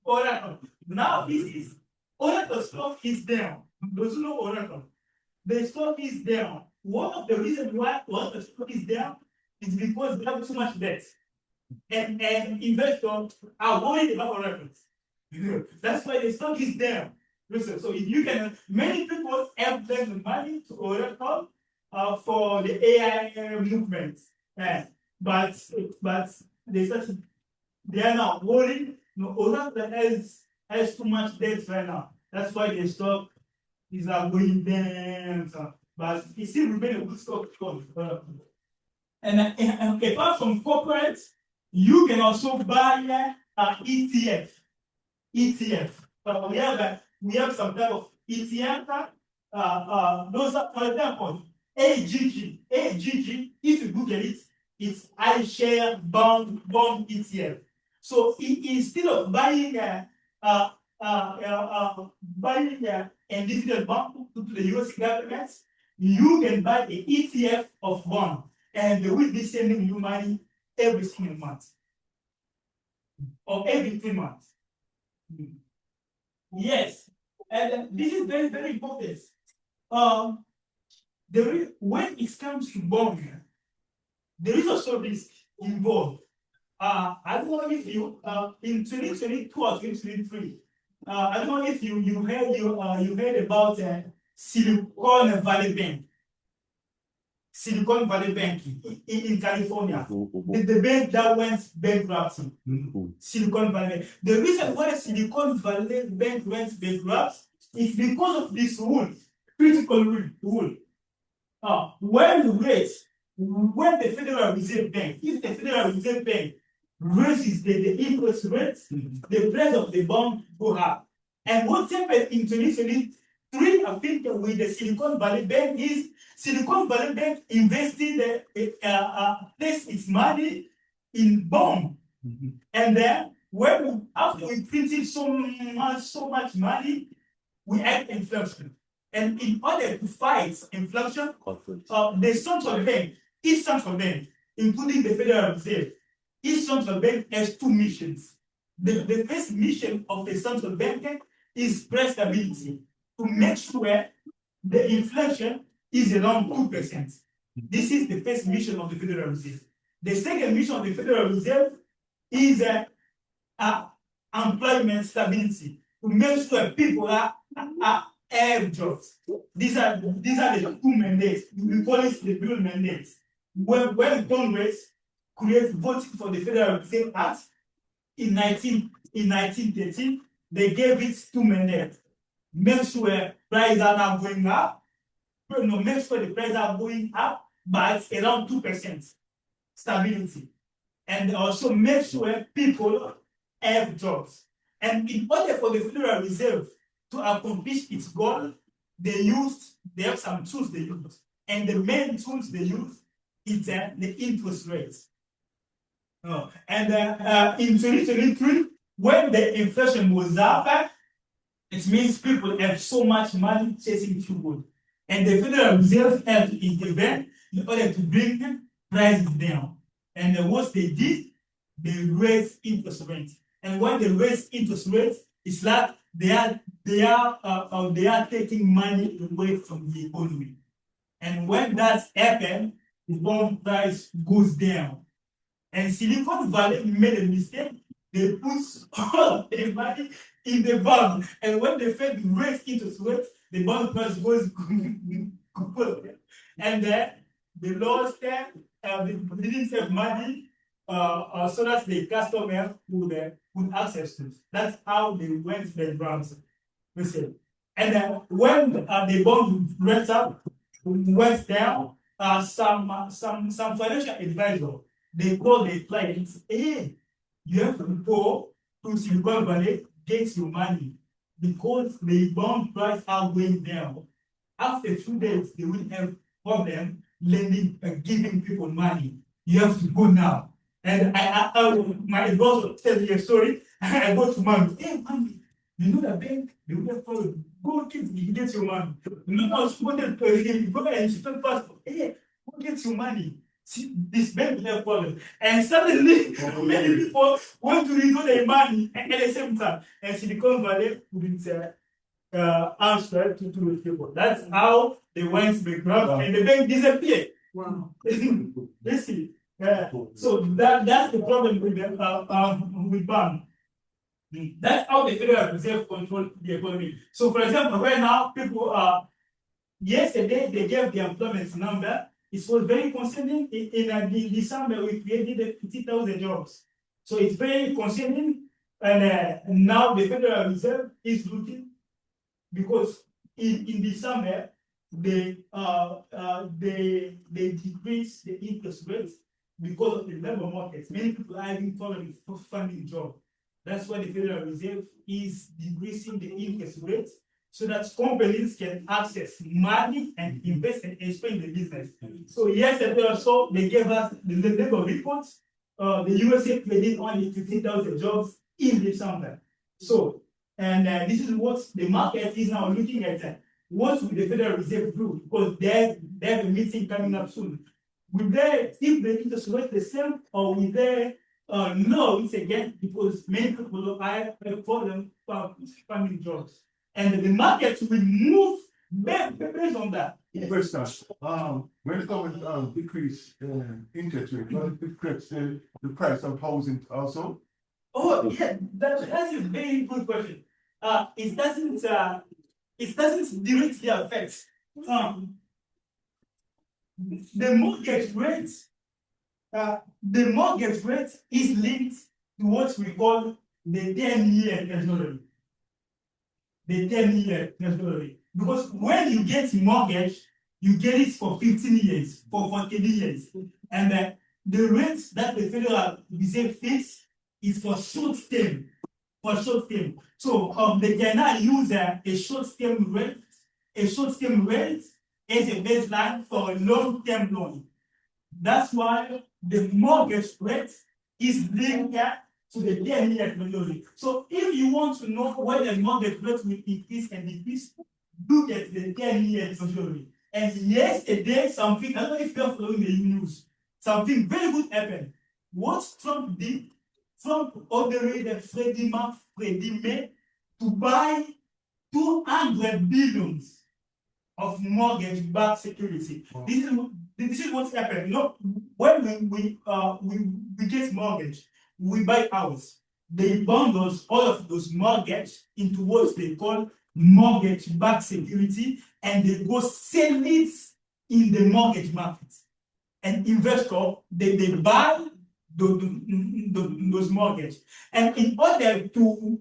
Oracle. Now this is Oracle stock is down. Those who know Oracle, the stock is down. One of the reasons why Oracle stock is down is because they have too much debt. And investors are worried about Oracle. That's why the stock is down. Listen, so if you can, many people have lent money to Oracle for the AI movement. But they are not worried. No, Oracle has too much debt right now. That's why the stock is going down. So, but it still remains a good stock. And apart from corporate, you can also buy ETF. We have some type of ETF. Those are, for example, AGG. If you Google it, it's iShare Bond ETF. So instead of buying individual bond to the US government, you can buy the ETF of bond, and they will be sending you money every single month or every 3 months. Yes, and this is very, very important. When it comes to bond, there is also risk involved. I don't know if you in 2022 or 2023, I don't know if you heard about Silicon Valley Bank. Silicon Valley Bank in California. The bank that went bankrupt. Silicon Valley. The reason why Silicon Valley Bank went bankrupt is because of this rule, critical rule. When the Federal Reserve Bank, if the Federal Reserve Bank raises the interest rate, the price of the bond go up. And what happened in 2023, I think, with the Silicon Valley Bank is Silicon Valley Bank invested, placed its money in bond. And then after we printed so much money, we had inflation. And in order to fight inflation, the central bank, each central bank, including the Federal Reserve, each central bank has two missions. The first mission of the central bank is price stability, to make sure the inflation is around 2%. This is the first mission of the Federal Reserve. The second mission of the Federal Reserve is employment stability, to make sure people have jobs. These are the two mandates. We call it the dual mandates. When Congress created voting for the Federal Reserve Act in 1913, they gave it two mandates. Make sure prices are not going up. No, make sure the prices are going up by around 2% stability. And also make sure people have jobs. And in order for the Federal Reserve to accomplish its goal, they have some tools they use. And the main tools they use is the interest rates. In 2023, when the inflation was up, it means people have so much money chasing fuel. And the Federal Reserve had to intervene in order to bring prices down. And what they did, they raised interest rates. And when they raise interest rates, it's like they are taking money away from the economy. And when that happens, the bond price goes down. And Silicon Valley made a mistake. They put all their money in the bond. And when the Fed raised interest rates, the bond price goes and they lost them. They didn't have money so that the customer would access to. That's how they went bankrupt. And when the bond went down, some financial advisor, they call the clients, hey, you have to go to Silicon Valley, get your money, because the bond price are going down. After a few days, they will have problem lending and giving people money. You have to go now. And my advisor tell me a story. I go to mommy. Hey, mommy, you know the bank? They will have to go get your money. No, she wanted to go and she told pastor, hey, go get your money. See, this bank will have problem. And suddenly, many people want to withdraw their money at the same time. And Silicon Valley couldn't answer to the people. That's how they went bankrupt and the bank disappeared. Wow. You see. So that's the problem with bank. That's how the Federal Reserve control the economy. So, for example, right now, people yesterday they gave the employment number. It was very concerning. In December, we created 50,000 jobs. So it's very concerning. And now the Federal Reserve is looking, because in December, they decrease the interest rates because of the labor markets. Many people are having problems for finding jobs. That's why the Federal Reserve is decreasing the interest rates so that companies can access money and invest and expand the business. So yesterday also, they gave us the labor reports. The USA created only 15,000 jobs in December. So, and this is what the market is now looking at. What will the Federal Reserve do? Because they have a meeting coming up soon. Will they keep the interest rate the same, or will they no, it's again, because many people are for them finding jobs. And the market will move based on that. Yes. First time, when it comes to decrease interest rate, will it decrease the price of housing also? Oh, yeah, that's a very good question. it doesn't directly affect the mortgage rate. The mortgage rate is linked to what we call the 10-year treasury. The 10-year treasury. Because when you get mortgage, you get it for 15 years, for 14 years. And the rate that the Federal Reserve fix is for short term. For short term. So they cannot use a short term rate, as a baseline for a long term loan. That's why the mortgage rate is linked to the 10-year treasury. So if you want to know whether the mortgage rate will increase and decrease, look at the 10-year treasury. And yesterday, something, I don't know if you're following the news, something very good happened. What Trump did, Trump ordered the Freddie Mac to buy 200 billions of mortgage-backed security. Wow. This is what's happened. You know, when we get mortgage, we buy house. They bundle all of those mortgage into what they call mortgage-backed security, and they go sell it in the mortgage market. And investor, they buy those mortgage. And in order to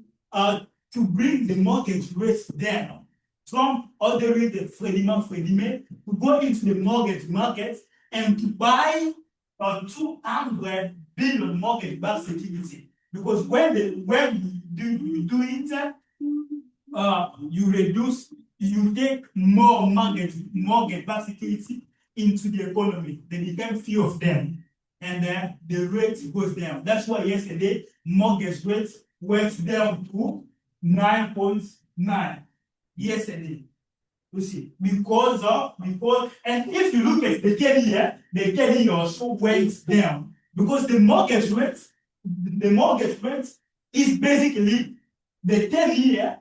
bring the mortgage rates down, Trump ordered the Freddie Mac to go into the mortgage market and to buy 200 billion mortgage-backed security. Because when you do it, you take more mortgage-backed security into the economy. There become few of them, and the rate goes down. That's why yesterday mortgage rates went down to 9.9. Yesterday, you see, because and if you look at the 10-year also went down because the mortgage rate is basically the 10-year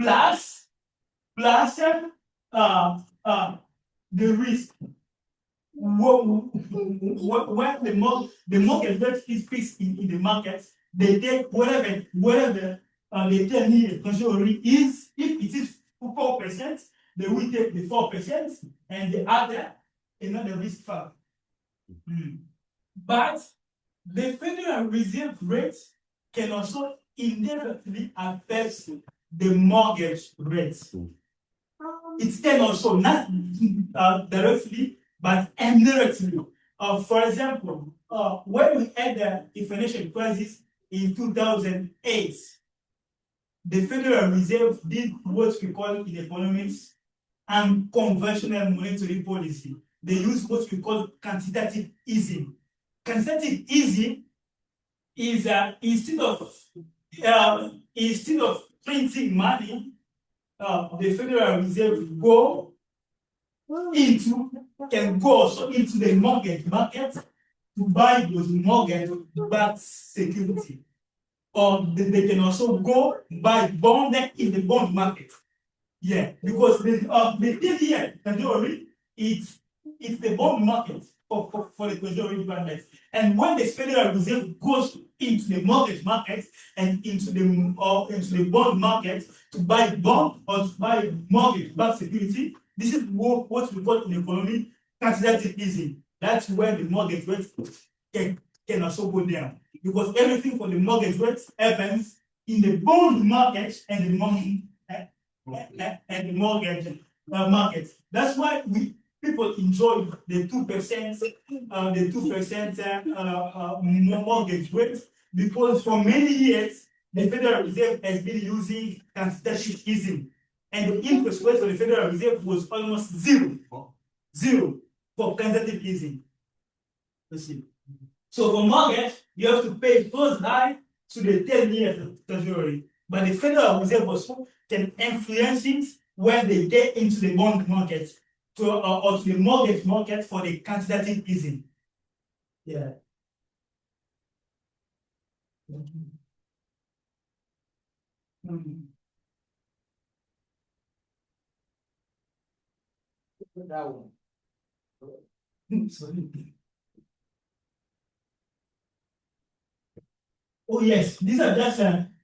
plus the risk. When the mortgage rate is fixed in the market, they take whatever the 10-year treasury is. If it is 4%, they will take the 4% and the other another risk factor. But the Federal Reserve rate can also indirectly affect the mortgage rate. It can also not directly, but indirectly. For example, when we had the financial crisis in 2008, the Federal Reserve did what we call in economics unconventional monetary policy. They use what we call quantitative easing. Quantitative easing is instead of printing money, the Federal Reserve can go also into the mortgage market to buy those mortgage-backed security. Or they can also go buy bond in the bond market. Yeah, because the 10-year treasury, it's the bond market for the treasury department. And when the Federal Reserve goes into the mortgage market and into the bond market to buy bond or to buy mortgage-backed security, this is what we call in economy quantitative easing. That's where the mortgage rate can also go down. Because everything for the mortgage rates happens in the bond market and the mortgage market. That's why people enjoy the 2% mortgage rate, because for many years the Federal Reserve has been using quantitative easing, and the interest rate for the Federal Reserve was almost zero for quantitative easing. Let's see. So for mortgage, you have to pay first high to the 10-year treasury. But the Federal Reserve also can influence it when they get into the bond market or to the mortgage market for the quantitative easing. Yeah. That one. Sorry. Oh yes, these are just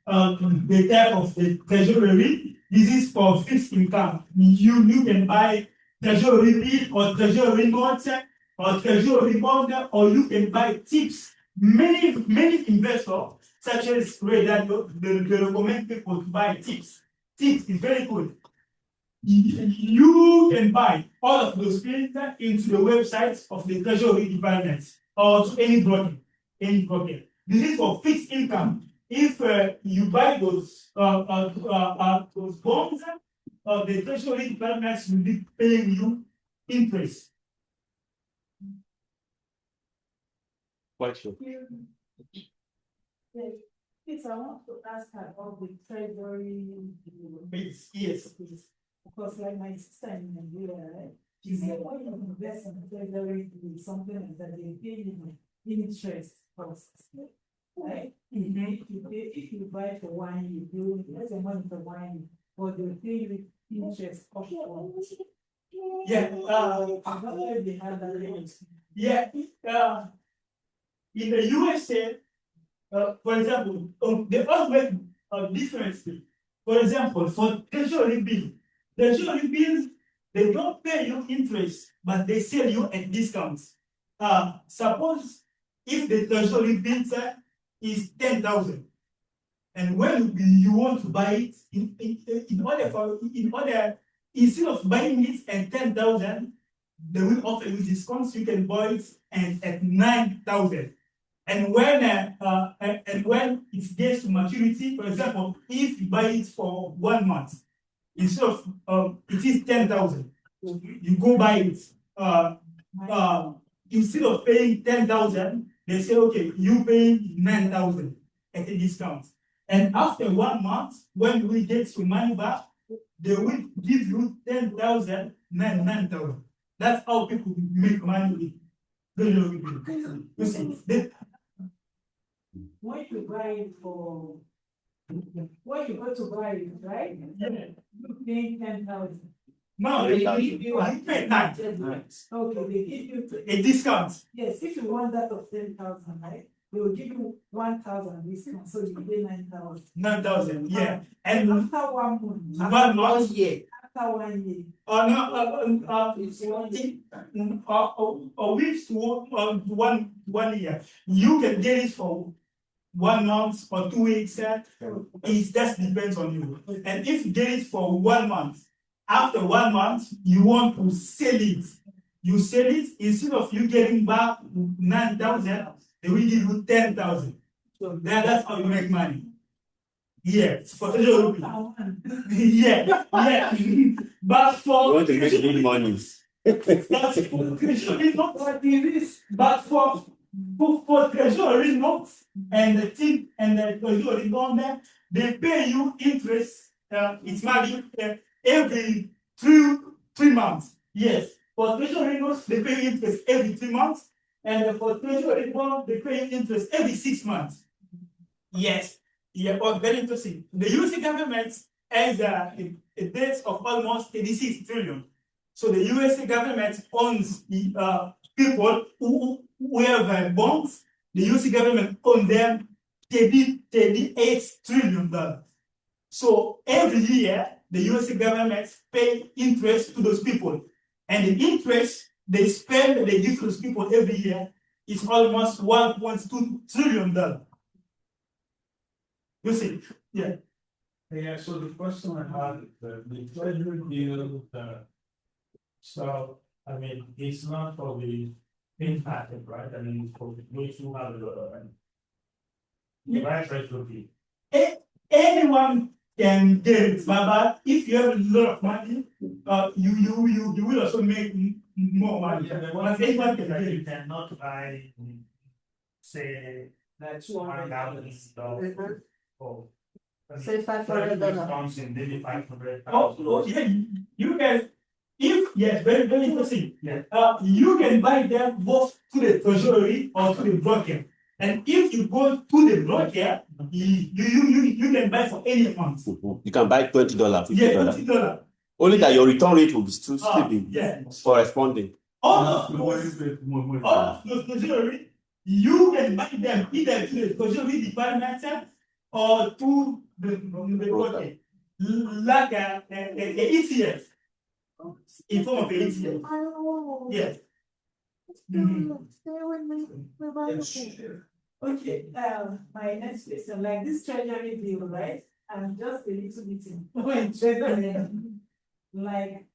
the type of the treasury. This is for fixed income. You can buy treasury bill or treasury notes or treasury bond, or you can buy tips. Many investors, such as Ray Dalio, they recommend people to buy tips. Tips is very good. You can buy all of those things into the websites of the Treasury Department or to any broker. This is for fixed income. If you buy those bonds, the Treasury Department will be paying you interest. Quite sure. Yes, I want to ask about the treasury. Yes. Because like my sister in Nigeria, right? She said when you invest in treasury, something like that, they pay you interest costs. Right? If you buy for 1 year, you invest the money for 1 year, but they pay you interest cost. Yeah. I don't know if they have that limit. Yeah. In the USA, for example, they all make a difference. For example, for treasury bills, they don't pay you interest, but they sell you at discounts. Suppose if the treasury bill is 10,000, and when you want to buy it, instead of buying it at 10,000, they will offer you discounts. You can buy it at 9,000. And when it gets to maturity, for example, if you buy it for 1 month, instead of it is 10,000, you go buy it. Instead of paying 10,000, they say, okay, you pay 9,000 at a discount. And after 1 month, when we get your money back, they will give you 10,000, 9,000. That's how people make money. You see, when you buy it for, when you go to buy it, right? Yeah. You pay 10,000. No, They they give you pay 9. Okay, they give you A discount. yes. If you want that of 10,000, right? They will give you 1,000 discount, so you pay 9,000. 9,000, yeah. And After 1 month, 1 month, after 1 year, a week to 1 year. You can get it for 1 month or 2 weeks. It just depends on you. And if you get it for 1 month, after 1 month, you want to sell it. You sell it, instead of you getting back 9,000, they will give you 10,000. So that's how you make money. Yeah, for treasury. Yeah. But You for want to make big money. but for treasury notes and the thing and the treasury bond, they pay you interest. It's money every three months. Yes, for treasury notes they pay interest every 3 months, and for treasury bond they pay interest every 6 months. Yes. Yeah, but very interesting. The USA government has a debt of almost 36 trillion. So the USA government owns people who have bonds. The USA government owns them $38 trillion. So every year, the USA government pay interest to those people. And the interest they give to those people every year is almost $1.2 trillion. You see, yeah. Yeah, so the question I had is the treasury bill, so, I mean, it's not for the impacted, right? I mean, it's for those who have the right treasury bill. Anyone can get it, but if you have a lot of money, you will also make more money. Yeah, But anyone can get you it. cannot buy, say, that's $1,000 or. Say $500. Comes in maybe 500. Oh, yeah, you can. If yes, very interesting. Yeah. You can buy them both to the treasury or to the broker. And if you go to the broker, you can buy for any amount. You can buy $20, $50. Yeah, $20. Only that your return rate will be still be Yeah. corresponding. All of those treasury, you can buy them either to the treasury department or to the broker, like a ETF, in form of a ETF. Yes. Okay, my next question, like this treasury bill, right? I'm just a little bit interested in, like,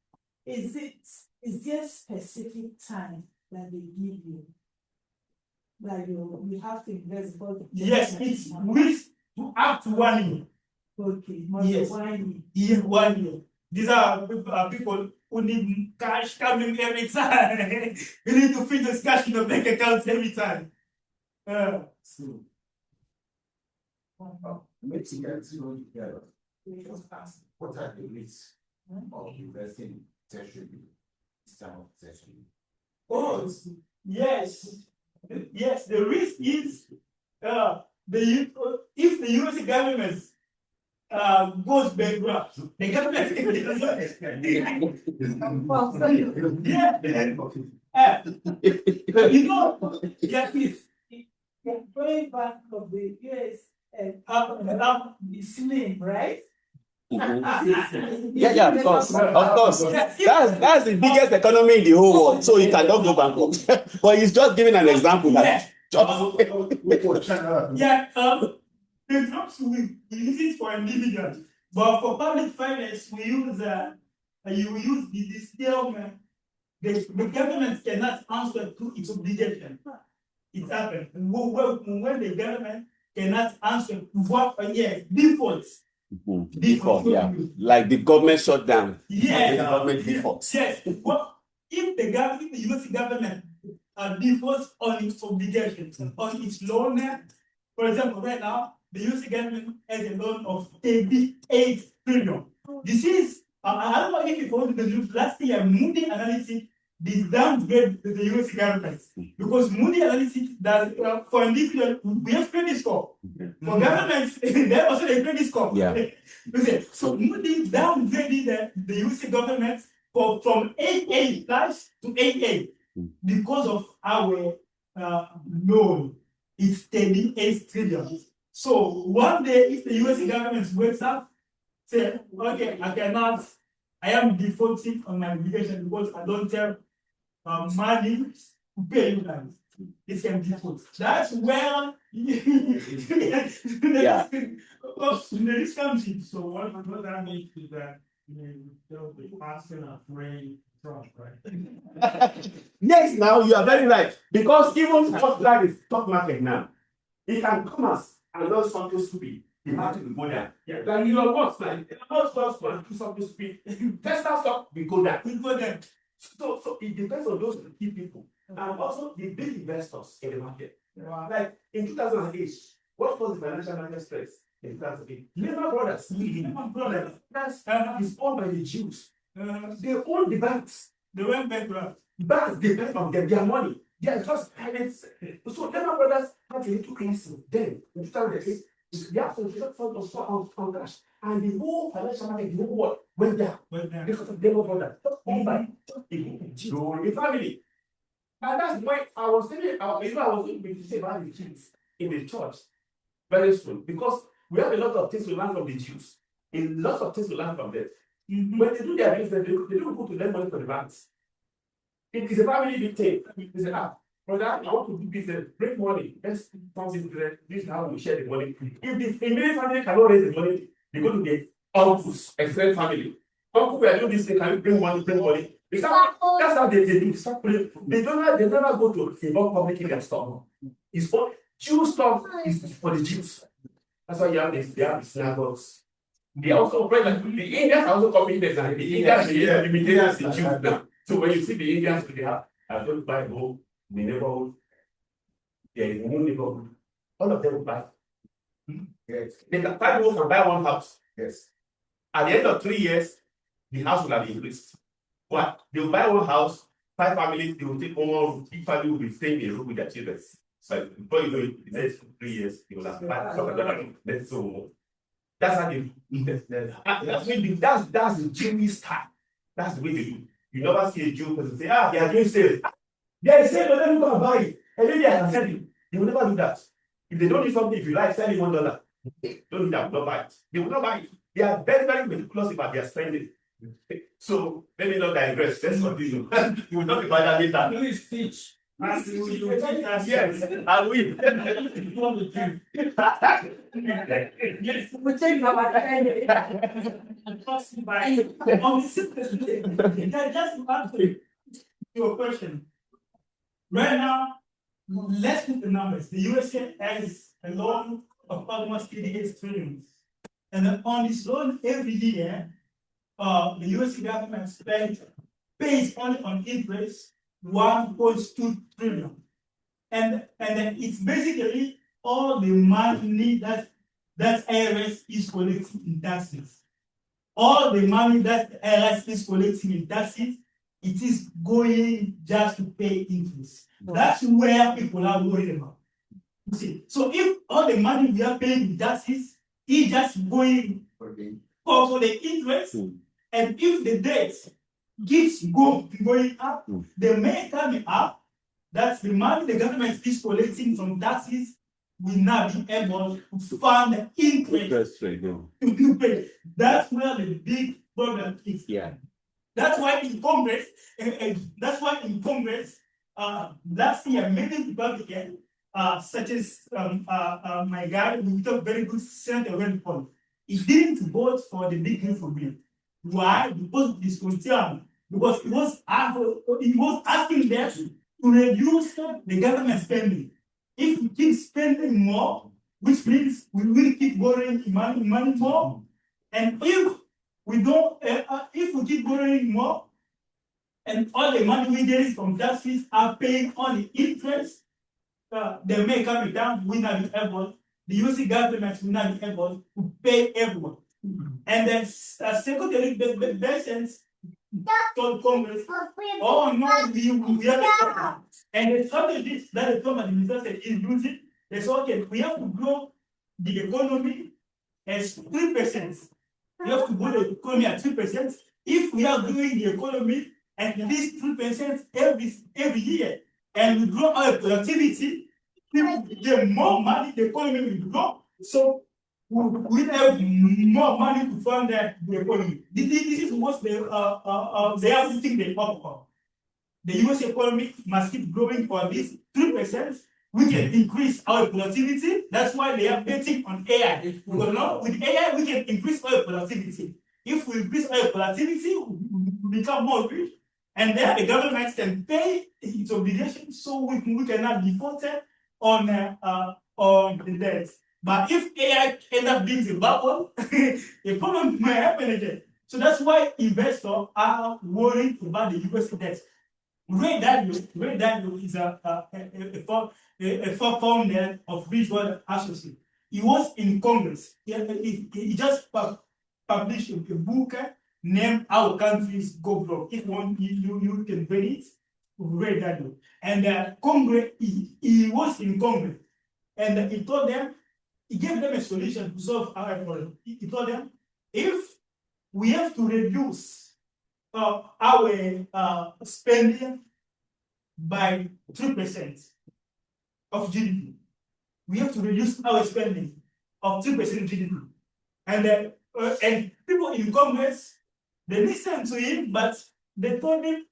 is there a specific time that they give you? That you have to invest for? Yes, it's with up to 1 year. Okay, Yes. 1 year. Yeah, 1 year. These are people who need cash coming every time. You need to feed this cash in the bank account every time. What are the risks of investing tertiary instead of tertiary? Oh, yes. Yes, the risk is if the US government goes bankrupt, the government you know, yeah, please. The going back of the US is slim, right? Yeah, of course. That's the biggest economy in the whole world, so you cannot go bankrupt. But he's just giving an example that The drops we use it for individuals, but for public finance we use you use the statement. The government cannot answer to its obligation. It happened when the government cannot answer what defaults. Default, yeah, like the government shut down. Yes, the government defaults. Yes, well, if the US government defaults on its obligations, on its loan, for example, right now the US government has a loan of 88 trillion. This is I don't know if you followed the news last year. Moody Analytics did downgrade the US government because Moody Analytics that for individual we have credit score. For governments, they have also a credit score. Yeah. So Moody downgraded the US government from 88 plus to 88 because of our loan. It's 38 trillion. So one day, if the US government wakes up, say, okay, I am defaulting on my obligation because I don't have money to pay you guys. It can default. That's where the risk comes in. So what that means is that they'll be passing a free trust, right? Yes, now you are very right. Because even what that is stock market now, it can come as another something stupid. The market will go down. Yeah. Like you know what's like most stocks will do something stupid. Tesla stock will go down. we go there. So it depends on those key people and also the big investors in the market. Like in 2008, what was the financial market stress in 2008? Lehman Brothers. Lehman Brothers. Is owned by the Jews. They own the banks. They went bankrupt. Banks depend on them, their money. They are just private. So Lehman Brothers had a little crisis then in 2008. They have to focus on cash. And the whole financial market, the whole world went down. Because of Lehman Brothers. Just owned by the family. And that's why I was thinking, I was going to say about the Jews in the church very soon. Because we have a lot of things to learn from the Jews. A lot of things to learn from them. When they do their business, they don't go to lend money for the banks. It is a family big thing. They say, brother, I want to do business, bring money. Let's turn this business. This is how we share the money. If the immediate family cannot raise the money, they go to the uncle's extended family. Uncle, we are doing this thing, can you bring money, bring money? That's how they do. They never go to a bank public in their store. It's for Jew stuff is for the Jews. That's why you have this, they have the synagogues. They also operate like the Indians are also copying this, and the Indians, the Jews now. So when you see the Indians, they have don't buy home, the neighborhood, there is a new neighborhood. All of them will buy. Yes. They can 5 homes and buy one house. Yes. At the end of 3 years, the house will have increased. What? They will buy one house, 5 families, they will take one room, each family will be staying in a room with their children. So before you know it, the next 3 years, they will have 5. That's so more. That's how they invest. That's the Jewish style. That's the way they do. You never see a Jew person say, they are doing sales. They are saying, let me go and buy it. And then they are selling. They will never do that. If they don't do something, if you like, sell it $1. Don't need not buy it. They will not buy it. They are very, very meticulous about their spending. So let me not digress. Let's continue. You will not be buying that later. Please teach. Yes, I will. Yes, we take our Just to answer your question. Right now, let's look at the numbers. The USA has a loan of almost 88 trillion. And on this loan every year, the US government pays only on interest 1.2 trillion. And it's basically all the money that IRS is collecting in taxes. All the money that IRS is collecting in taxes, it is going just to pay interest. That's where people are worried about. You see, so if all the money we are paying in taxes is just going for the interest, and if the debt keeps going up, the main coming up, that's the money the government is collecting from taxes will not be able to fund the interest to pay. That's where the big problem is. Yeah. That's why in Congress, last year, many Republicans, such as my guy, we talk very good Senator Rand Paul, he didn't vote for the big beautiful bill. Why? Because of his concern. Because he was asking them to reduce the government spending. If we keep spending more, which means we will keep borrowing money more, and if we don't, if we keep borrowing more, and all the money we get from taxes are paying only interest, they may come down. We not be able. The US government will not be able to pay everyone. And then Secretary Bessent told Congress, oh no, we have a problem. And the strategy that the Trump administration is using, they say, okay, we have to grow the economy as 3%. We have to grow the economy at 3%. If we are growing the economy at least 3% every year, and we grow our productivity, the more money the economy will grow. So we have more money to fund the economy. This is what they are putting the up on. The US economy must keep growing for at least 3%. We can increase our productivity. That's why they are betting on AI. Because now with AI, we can increase our productivity. If we increase our productivity, we become more rich. And then the government can pay its obligations so we cannot default on the debt. But if AI ends up being the bubble, a problem may happen again. So that's why investors are worried about the US debt. Ray Dalio is a founder of Bridgewater Associates. He was in Congress. He just published a book named "Our Countries Go Broke." If you can read it, Ray Dalio. And Congress, he was in Congress, and he told them, he gave them a solution to solve our problem. He told them, if we have to reduce our spending by 3% of GDP. We have to reduce our spending of 3% GDP. And people in Congress, they listened to him, but they told him,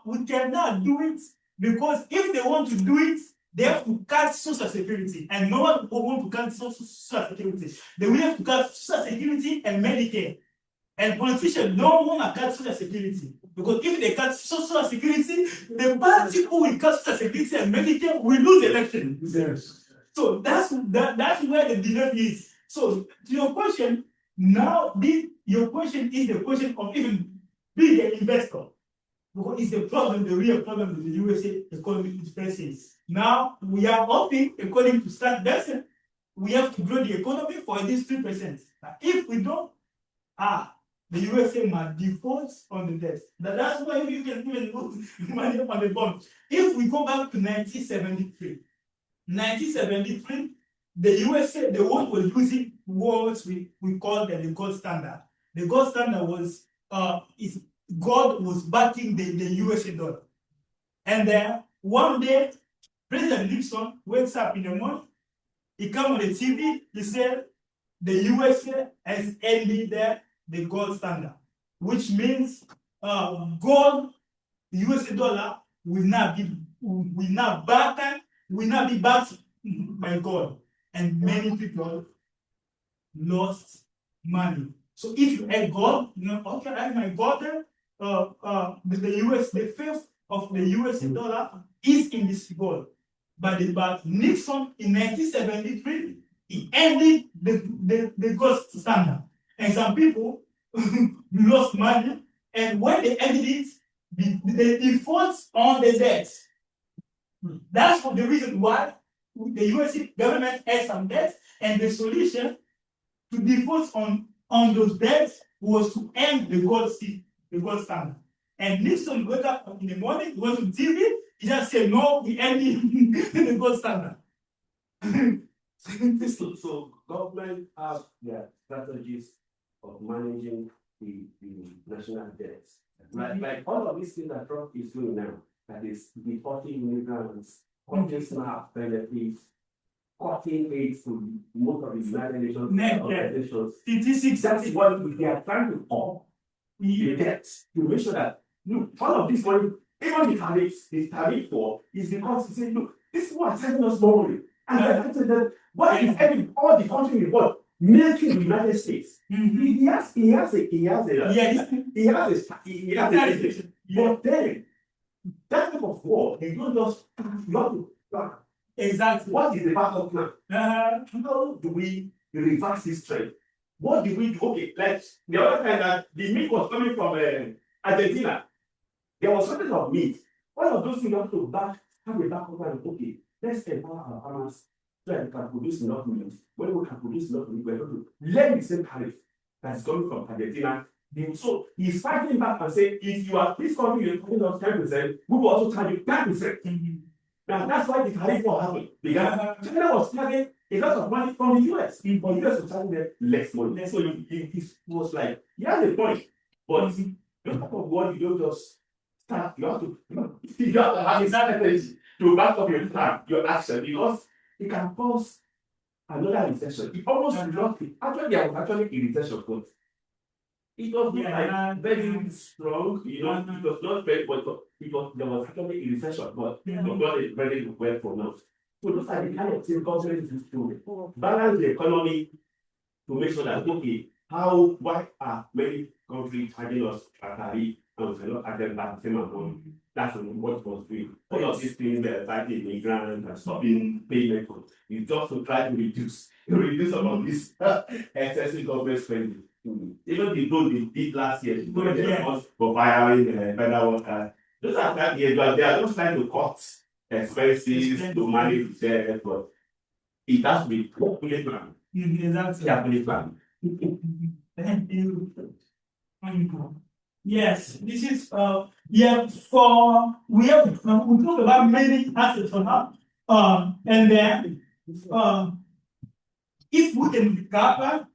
we cannot do it because if they want to do it, they have to cut Social Security, and no one will want to cut Social Security. They will have to cut Social Security and Medicare. And politicians don't want to cut Social Security because if they cut Social Security, the party who will cut Social Security and Medicare will lose the election. Yes. So that's where the dilemma is. So to your question, now your question is the question of even being an investor. Because it's the problem, the real problem with the USA economy is facing. Now we are hoping, according to Stan Bessent, we have to grow the economy for at least 3%. But if we don't, the USA might default on the debt. That's why you can even lose money on the bond. If we go back to 1973, the USA, the world was using what we call the gold standard. The gold standard was gold was backing the USA dollar. And one day, President Nixon wakes up in the morning He come on the TV, he said the USA has ended the gold standard, which means gold, USA dollar will not be backed by gold, and many people lost money. So if you add gold, okay, I have my gold there. The fifth of the US dollar is in this gold. But Nixon in 1973, he ended the gold standard. And some people lost money, and when they ended it, they default on the debt. That's for the reason why the US government has some debt, and the solution to default on those debts was to end the gold standard. And Nixon woke up in the morning, he went to TV, he just said, no, we ending the gold standard. So government have their strategies of managing the national debts. Like all of these things that Trump is doing now, that is deporting immigrants, cutting SNAP benefits, cutting aid to most of the United Nations organizations. Statistics. That's what they are trying to cut the debt to make sure that look, all of this money, even the tariff for is because he said, look, this is what sending us more money. And I said that what is having all the country involved, military in the United States. He has a but then that type of war, you don't just you have to plan. Exactly. What is the backup plan? How do we reverse this trend? What do we do? Okay, like the other time that the meat was coming from Argentina, there was something of meat. One of those things you have to have a backup plan. Okay, let's empower our farmers so that we can produce enough meat. When we can produce enough meat, we're going to learn the same tariff that is coming from Argentina. So he's fighting back and saying, if you are this country, you're putting us 10%, we will also charge you 10%. Now that's why the tariff war happened. Because China was charging a lot of money from the US, but the US was charging them less money. So it was like, he has a point, but those type of war, you don't just start, you have to have a strategy to back up your plan, your action, because it can cause another recession. It almost lost it. Actually, there was actually a recession, but it was not very strong, it was not very, but there was actually a recession, but it was not very well pronounced. So those are the kind of things government is to balance the economy to make sure that, okay, why are many countries charging us a tariff and we cannot charge them back the same amount? That's what it was doing. All of these things, fighting immigrants and stopping payment, is just to try to reduce some of this excessive government spending. Even the loan they did last year, for hiring better workers. Those are that years, but they are just trying to cut expenses to manage their effort. It has to be carefully planned. Carefully planned. Thank you. Yes, this is we talk about many assets for now. And then if we can recover,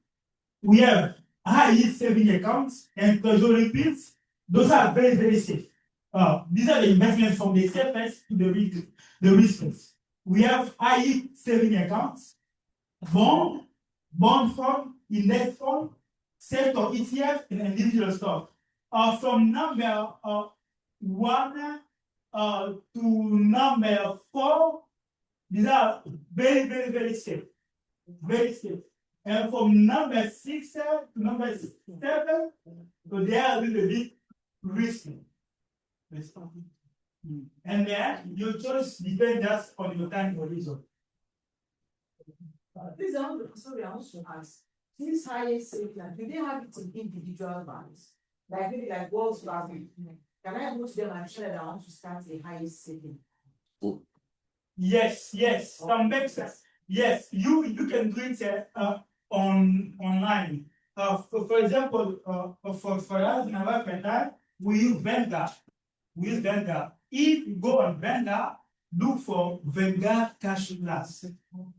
we have high yield saving accounts and treasury bills. Those are very, very safe. These are the investments from the safest to the riskiest. We have high yield saving accounts, bond fund, index fund, sector ETF, and individual stock. From number 1 to number 4, these are very, very, very safe. Very safe. And from number 6 to number 7, so they are a little bit risky. And then your choice depends just on your time horizon. This is sorry, I want to ask. Since highest safety, do they have it in individual banks? Like maybe like Wells Fargo. Can I go to them and tell them I want to start a highest saving? Yes. Some banks, yes, you can do it online. For example, for us, my wife and I, we use Vanguard. If you go on Vanguard, look for Vanguard Cash Plus.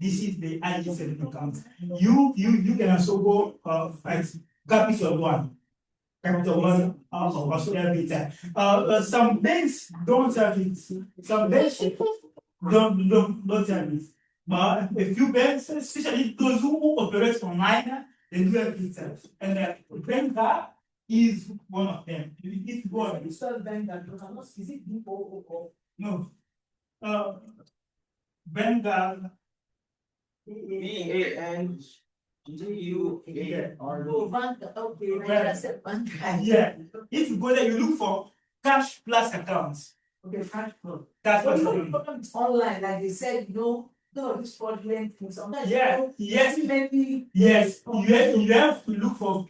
This is the IG saving account. You can also go at Capital One of Australia. Some banks don't have it. Some banks don't have it. But a few banks, especially those who operate online, they do everything. And Venga is one of them. It's one. It's not Venga. Is it BOO? No. Venga. Oh, Vanguard. Okay, I said Vanguard. Yeah. If you go there, you look for cash plus accounts. Okay, Vanguard. That's But what you know, you the do. problem is online, like they said, no, this fraudulent thing. Sometimes Yeah, yes. many Yes, you have to look for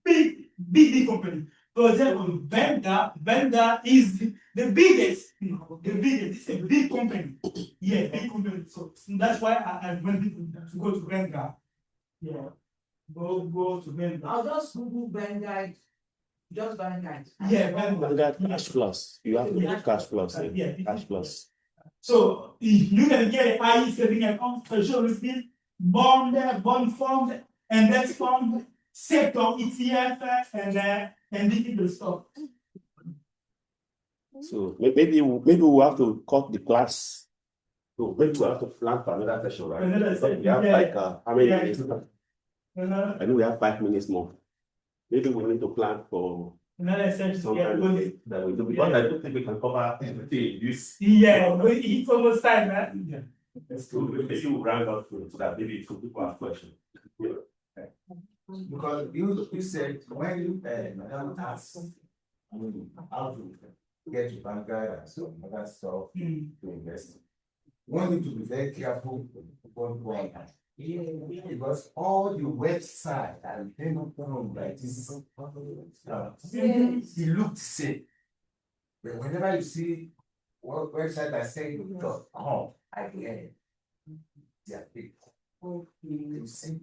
big company. For example, Venga is the biggest. It's a big company. Yeah, big company. So that's why I want people to go to Venga. Yeah, go to Venga. I'll just Google Vanguard, just Vanguard. Yeah, Venga. That Cash Plus. You have to get Cash Plus. Yeah. Cash Plus. So you can get an IE saving account, treasury receipt, bond funds, index fund, sector ETF, and digital stock. So maybe we'll have to cut the class. So maybe we'll have to plan for another session, right? Another session, We have yeah. like how many Yeah. minutes? I think we have 5 minutes more. Maybe we need to plan for Another session, sometime that we do, because Yeah. I don't think we can cover everything in this. Yeah, but it's almost time, man. Yeah. So maybe we'll round up so that maybe some people have questions. Because you said when you Madam asked how to get to Vanguard and some other stuff to invest. One need to be very careful before going on. Because all the website and then like this, it looked the same. But whenever you see what website I say .com at the end, they are big. You see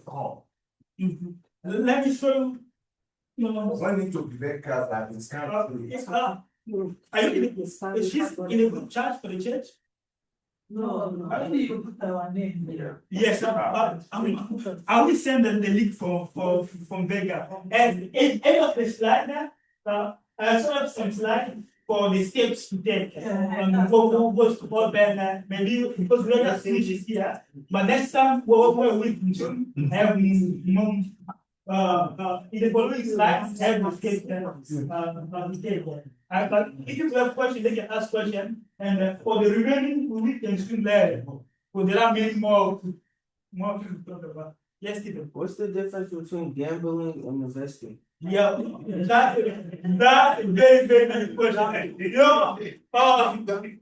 .com. Let me show you. One need to be very careful that it's kind of. Are you is she's in a group chat for the church? No, I don't even put our name there. Yes, I will send them the link from Vega. And any of the slide, I saw some slides for the steps to take. Who goes to board banner, maybe because we are finishes here. But next time we will have in the following slides have the skate. But if you have questions, they can ask questions. And for the remaining, we can soon learn. But there are many more things to talk about. Yes, Stephen. What's the difference between gambling and investing? Yeah, that's a very, very good question. You know, gambling,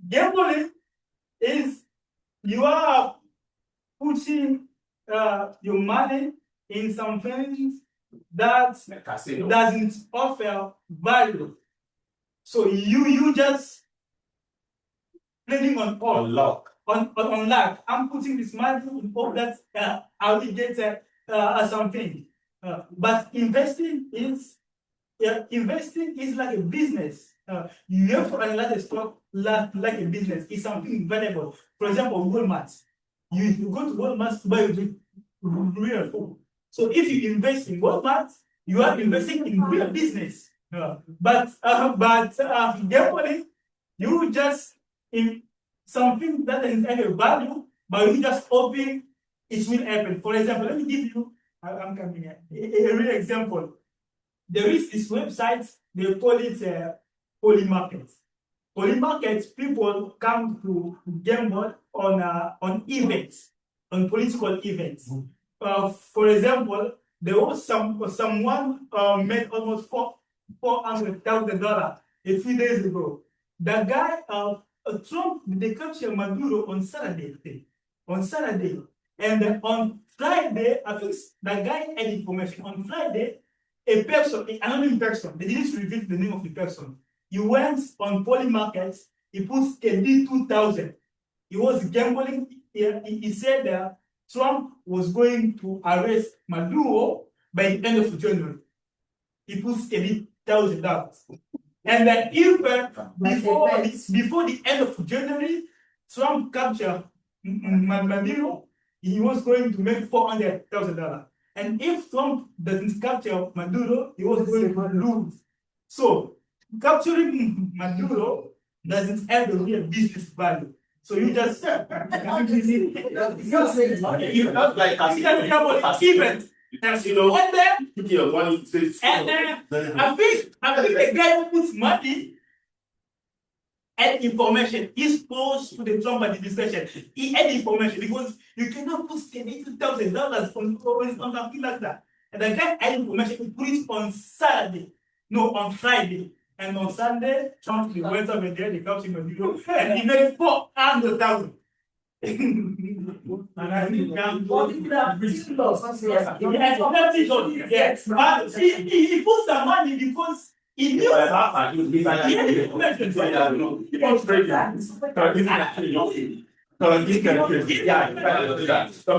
gambling is you are putting your money in some things that doesn't offer value. So you just planning on luck. On luck. I'm putting this money in hope that I will get something. But investing is like a business. You have to analyze the stock like a business. It's something valuable. For example, Walmart. You go to Walmart to buy real food. So if you invest in Walmart, you are investing in real business. But gambling, you just in something that doesn't have a value, but you just hoping it will happen. For example, let me give you I'm coming here. A real example. There is this website, they call it Polymarket. Polymarket, people come to gamble on events, on political events. For example, there was someone made almost $400,000 a few days ago. The guy Trump, they captured Maduro on Saturday. And on Friday, I think the guy had information. On Friday, a person, an anonymous person, they didn't reveal the name of the person. He went on Polymarket, he put KD 2000. He was gambling. He said that Trump was going to arrest Maduro by the end of January. He put KD $1,000. And then if before the end of January, Trump captured Maduro, he was going to make $400,000. And if Trump doesn't capture Maduro, he was going to lose So capturing Maduro doesn't have a real business value. So you just you not like event. You know, and then I think the guy who puts money and information is close to the Trump administration. He had information because you cannot put $82,000 on something like that. And the guy had information, he put it on Saturday, no, on Friday. And on Sunday, Trump he went over there, they captured him and he made 400,000. And I think yes, but he puts the money because he knew some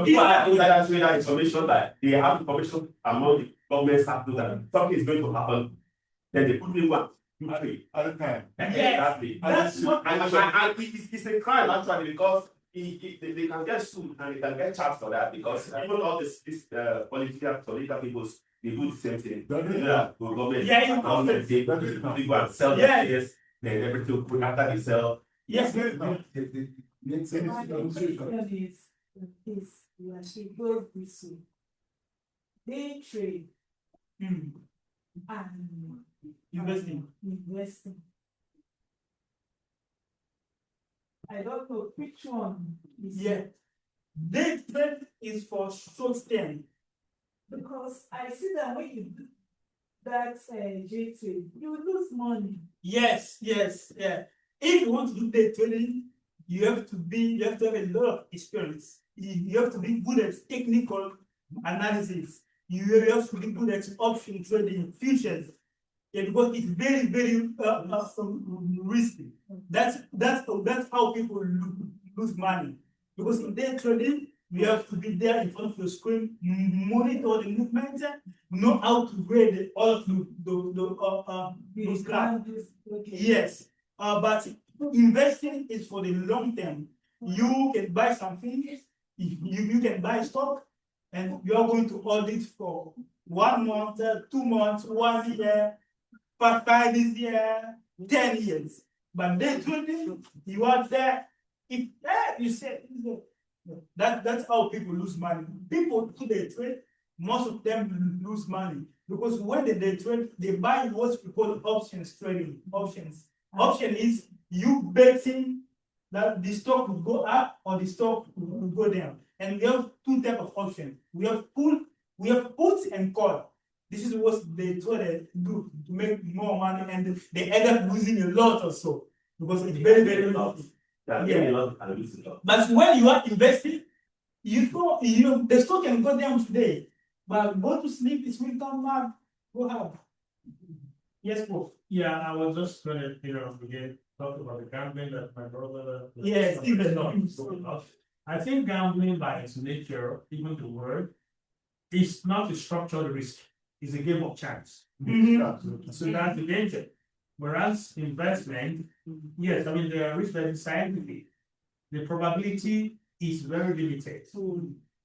people are that information that they have information among the government staff that something is going to happen. Then they put in one, 2, 3 at a time. Exactly. That's what and it's a crime actually because they can get sued and they can get charged for that because even all this political people they do the same thing. Government they go and sell their shares, then everything will put after they sell. Yes, It goes this way. Day trade and investing. I don't know which one is Day trade is for short term. because I see that when you do that day trade, you lose money. Yes, yeah. If you want to do day trading, you have to have a lot of experience. You have to be good at technical analysis. You have to be good at option trading, futures. Yeah, because it's very, very risky. That's how people lose money. Because in day trading, you have to be there in front of your screen, monitor the movement, know how to grade all of those graphs. Yes, but investing is for the long term. You can buy something, you can buy stock, and you are going to hold it for 1 month, 2 months, 1 year, 5 years, 10 years. But day trading, you are there. If you say that's how people lose money. People do they trade, most of them lose money because when they trade, they buy what we call options trading. Option is you betting that the stock will go up or the stock will go down. And we have 2 types of options. We have put and call. This is what they traders do to make more money, and they end up losing a lot or so because it's very, very low. But when you are investing, the stock can go down today, but go to sleep, it will come back, go up. Yes, Prof. Yeah, I was just going to, again, talk about the gambling that my brother. Yes, even I think gambling by its nature, even the word, is not a structured risk. It's a game of chance. So that's the danger. Whereas investment, yes, I mean, the risk that is scientific, the probability is very limited.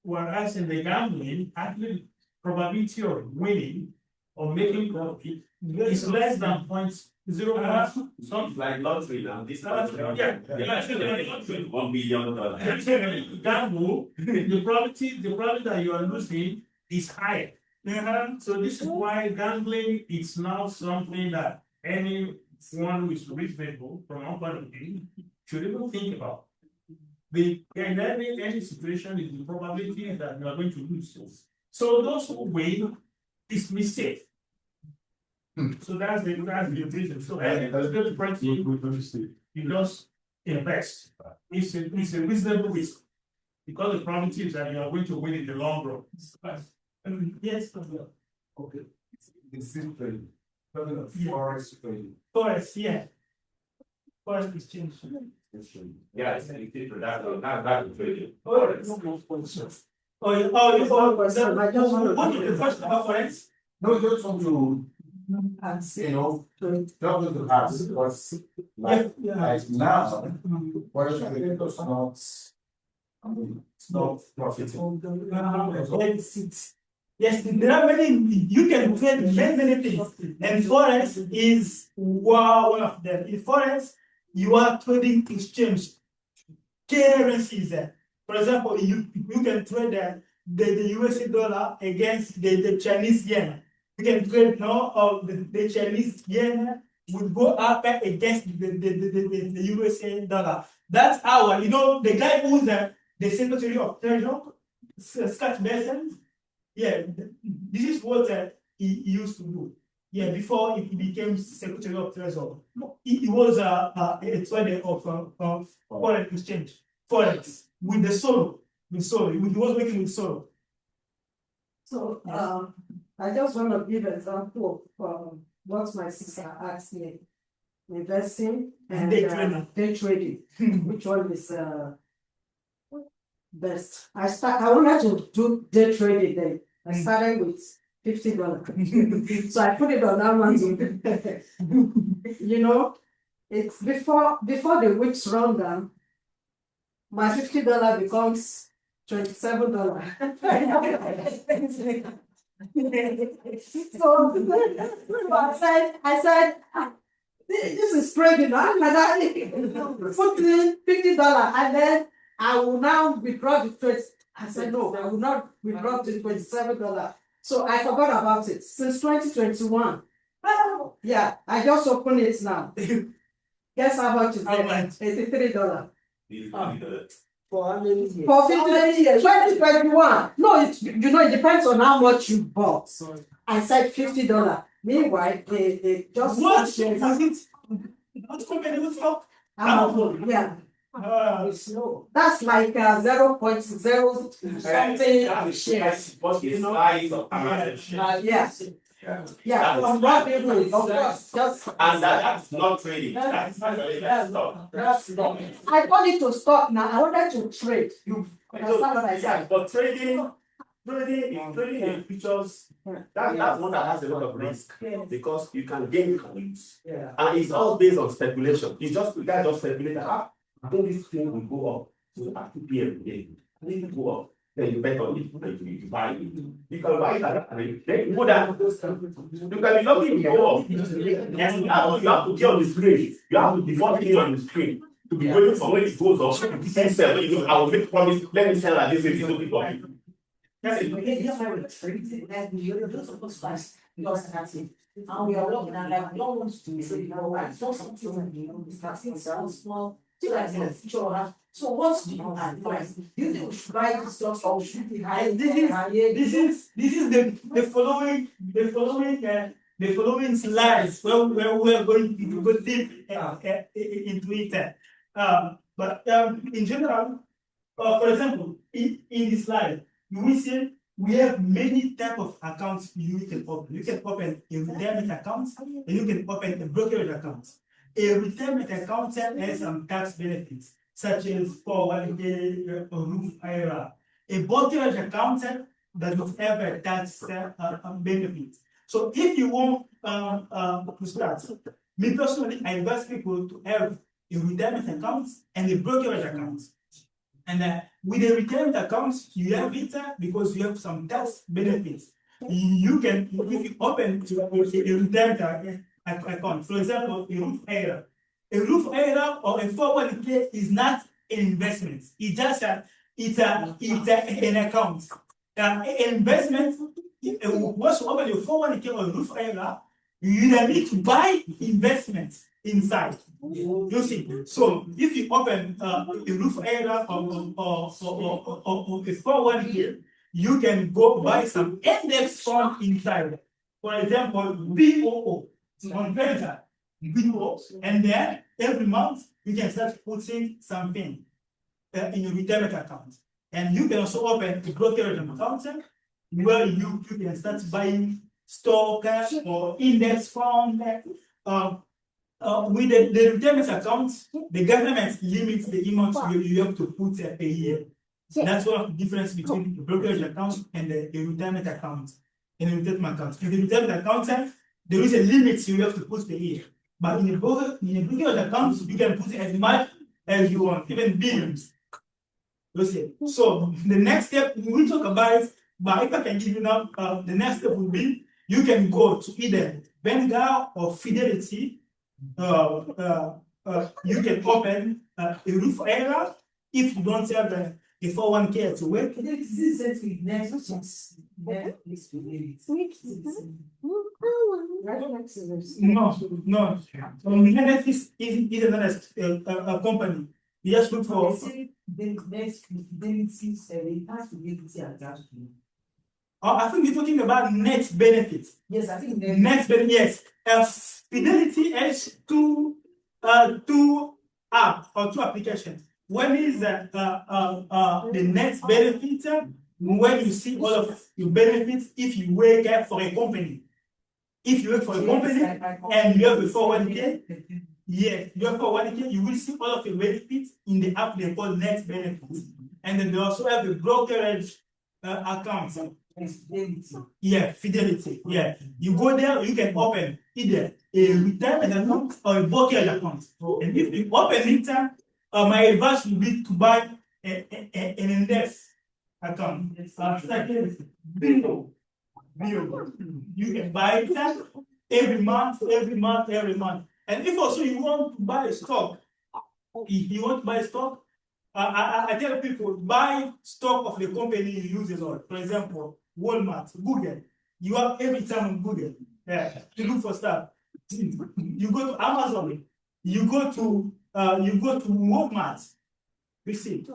Whereas in the gambling, actually, probability of winning or making profit is less than 0.01. Something like lottery now. This lottery, $1 billion. Gamble, the probability that you are losing is higher. So this is why gambling is now something that anyone who is reasonable from one point of view should even think about. In any situation is the probability that you are going to lose. So those who win is mistake. So that's the reason. So you just invest. It's a reasonable risk because the probability is that you are going to win in the long run. Yes, okay. It's simple. Forest trading. Forest, yeah. Forest exchange. Yeah, it's not trading. What is the first about forest? No, just want to, talk to the past because like now, forest trading does not, it's not profitable. Yes, there are many, you can trade many things. And forex is one of them. In forex, you are trading exchange currencies. For example, you can trade the USA dollar against the Chinese yen. You can trade now of the Chinese yen will go up against the USA dollar. That's our, the guy who's the Secretary of Treasury, Scott Bessent. Yeah, this is what he used to do. Yeah, before he became Secretary of Treasury, he was a trader of foreign exchange, forex, with the Soro. With Soro, he was working with Soro. So I just want to give an example of what my sister asked me: investing and day trading. Which one is best? I wanted to do day trading then. I started with $50. So I put it on Amazon. It's before the weeks run down, my $50 becomes $27. So I said, this is trading. Put in $50 and then I will now withdraw the 20. I said, no, I will not withdraw the $27. So I forgot about it since 2021. Yeah, I just opened it now. Guess how much is it? $83. For 2021. No, it depends on how much you bought. I said $50. Meanwhile, they just what it? Not company for Amazon, yeah. That's like 0.0 something shares. Yes. Yeah, of course, just and that's not trading. That's not. I got it to stop now. I wanted to trade. You understand what I said? But trading in futures, that's one that has a lot of risk because you can gain, you can lose. Yeah. And it's all based on speculation. It's just the guy just speculate I think this thing will go up to 2 p.m. today. And if it go up, then you bet on it and you buy it. You can buy it at that rate. Then more than you can be lucky to go up. Yes, you have to be on the screen. You have to be working on the screen to be waiting for when it goes up. Then sell. I will make promise. Let me sell at this rate. It's people. That's it. And we are working and like no one's to say, I saw something starting small. So what do you advise? Do you think we should buy this stuff or should we hire? This is the following slides where we're going to go deep into it. But in general, for example, in this slide, you will see we have many type of accounts you can open. You can open a retirement account and you can open a brokerage account. A retirement account has some tax benefits, such as 401k or Roth IRA. A brokerage account does not have a tax benefit. So if you want to start, me personally, I advise people to have a retirement account and a brokerage account. And with a retirement account, you have it because you have some tax benefits. You can, if you open a retirement account, for example, a Roth IRA. A Roth IRA or a 401k is not an investment. It's just an account. An investment, once you open your 401k or Roth IRA, you need to buy investments inside. You see, so if you open a Roth IRA or a 401k, you can go buy some index fund inside. For example, BOO on paper, BOO, and then every month you can start putting something in your retirement account. And you can also open a brokerage account where you can start buying stock or index fund. With the retirement account, the government limits the amount you have to put a year. That's one of the difference between the brokerage account and the retirement account. In the retirement account, there is a limit you have to put per year. But in a brokerage account, you can put as much as you want, even billions. You see. So the next step we will talk about But if I can give you now, the next step will be you can go to either Vanguard or Fidelity. You can open a roof area if you don't have a 401k to work. This is next. No. Netflix is another company. You just look for. The next fidelity, it has to be attached to. I think you're talking about net benefit. Yes, I think net benefit. Yes, Fidelity has two apps or two applications. One is the net benefit, when you see all of your benefits if you work for a company. If you work for a company and you have a 401k, yes, you have 401k, you will see all of your benefits in the app they call net benefits. And then they also have a brokerage account. Yeah, Fidelity. Yeah, you go there, you can open either a retirement account or a brokerage account. And if you open it, my advice would be to buy an index account. Bingo. You can buy it every month. And if also you want to buy a stock, I tell people buy stock of the company you use a lot. For example, Walmart, Google. You have every time on Google to look for stuff. You go to Amazon. You go to Walmart. You see,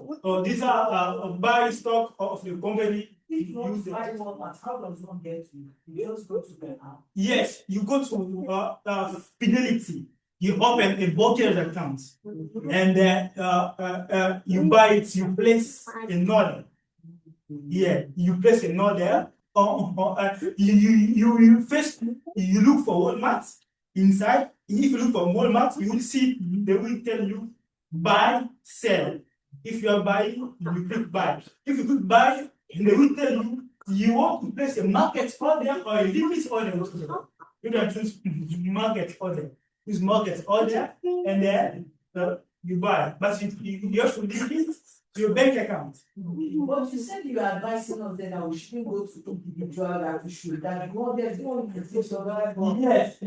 these are buy stock of the company. If you want to buy Walmart, how does one get to? You just go to the app. Yes, you go to Fidelity. You open a brokerage account, and you buy it. You place an order. Yeah, you place an order. You first you look for Walmart inside. If you look for Walmart, you will see they will tell you buy, sell. If you are buying, you click buy. If you click buy, they will tell you you want to place a market order or a limit order. You can choose market order. Use market order, and then you buy. But you have to link it to your bank account. But you said you are advising us that we shouldn't go to individual, that we should that there's no Yes.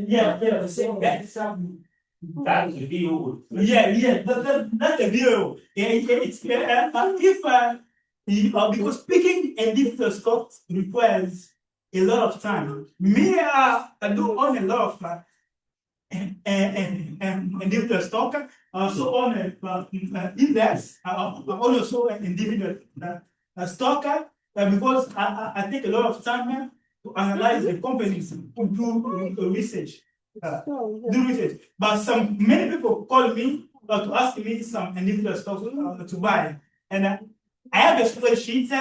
That's the deal. Yeah, that's the deal. Because picking a different stock requires a lot of time. Me, I do own a lot of and different stock. I also own an index. I'm also an individual stocker because I take a lot of time to analyze the companies, to do research. But many people call me to ask me some individual stocks to buy, and I have a spreadsheet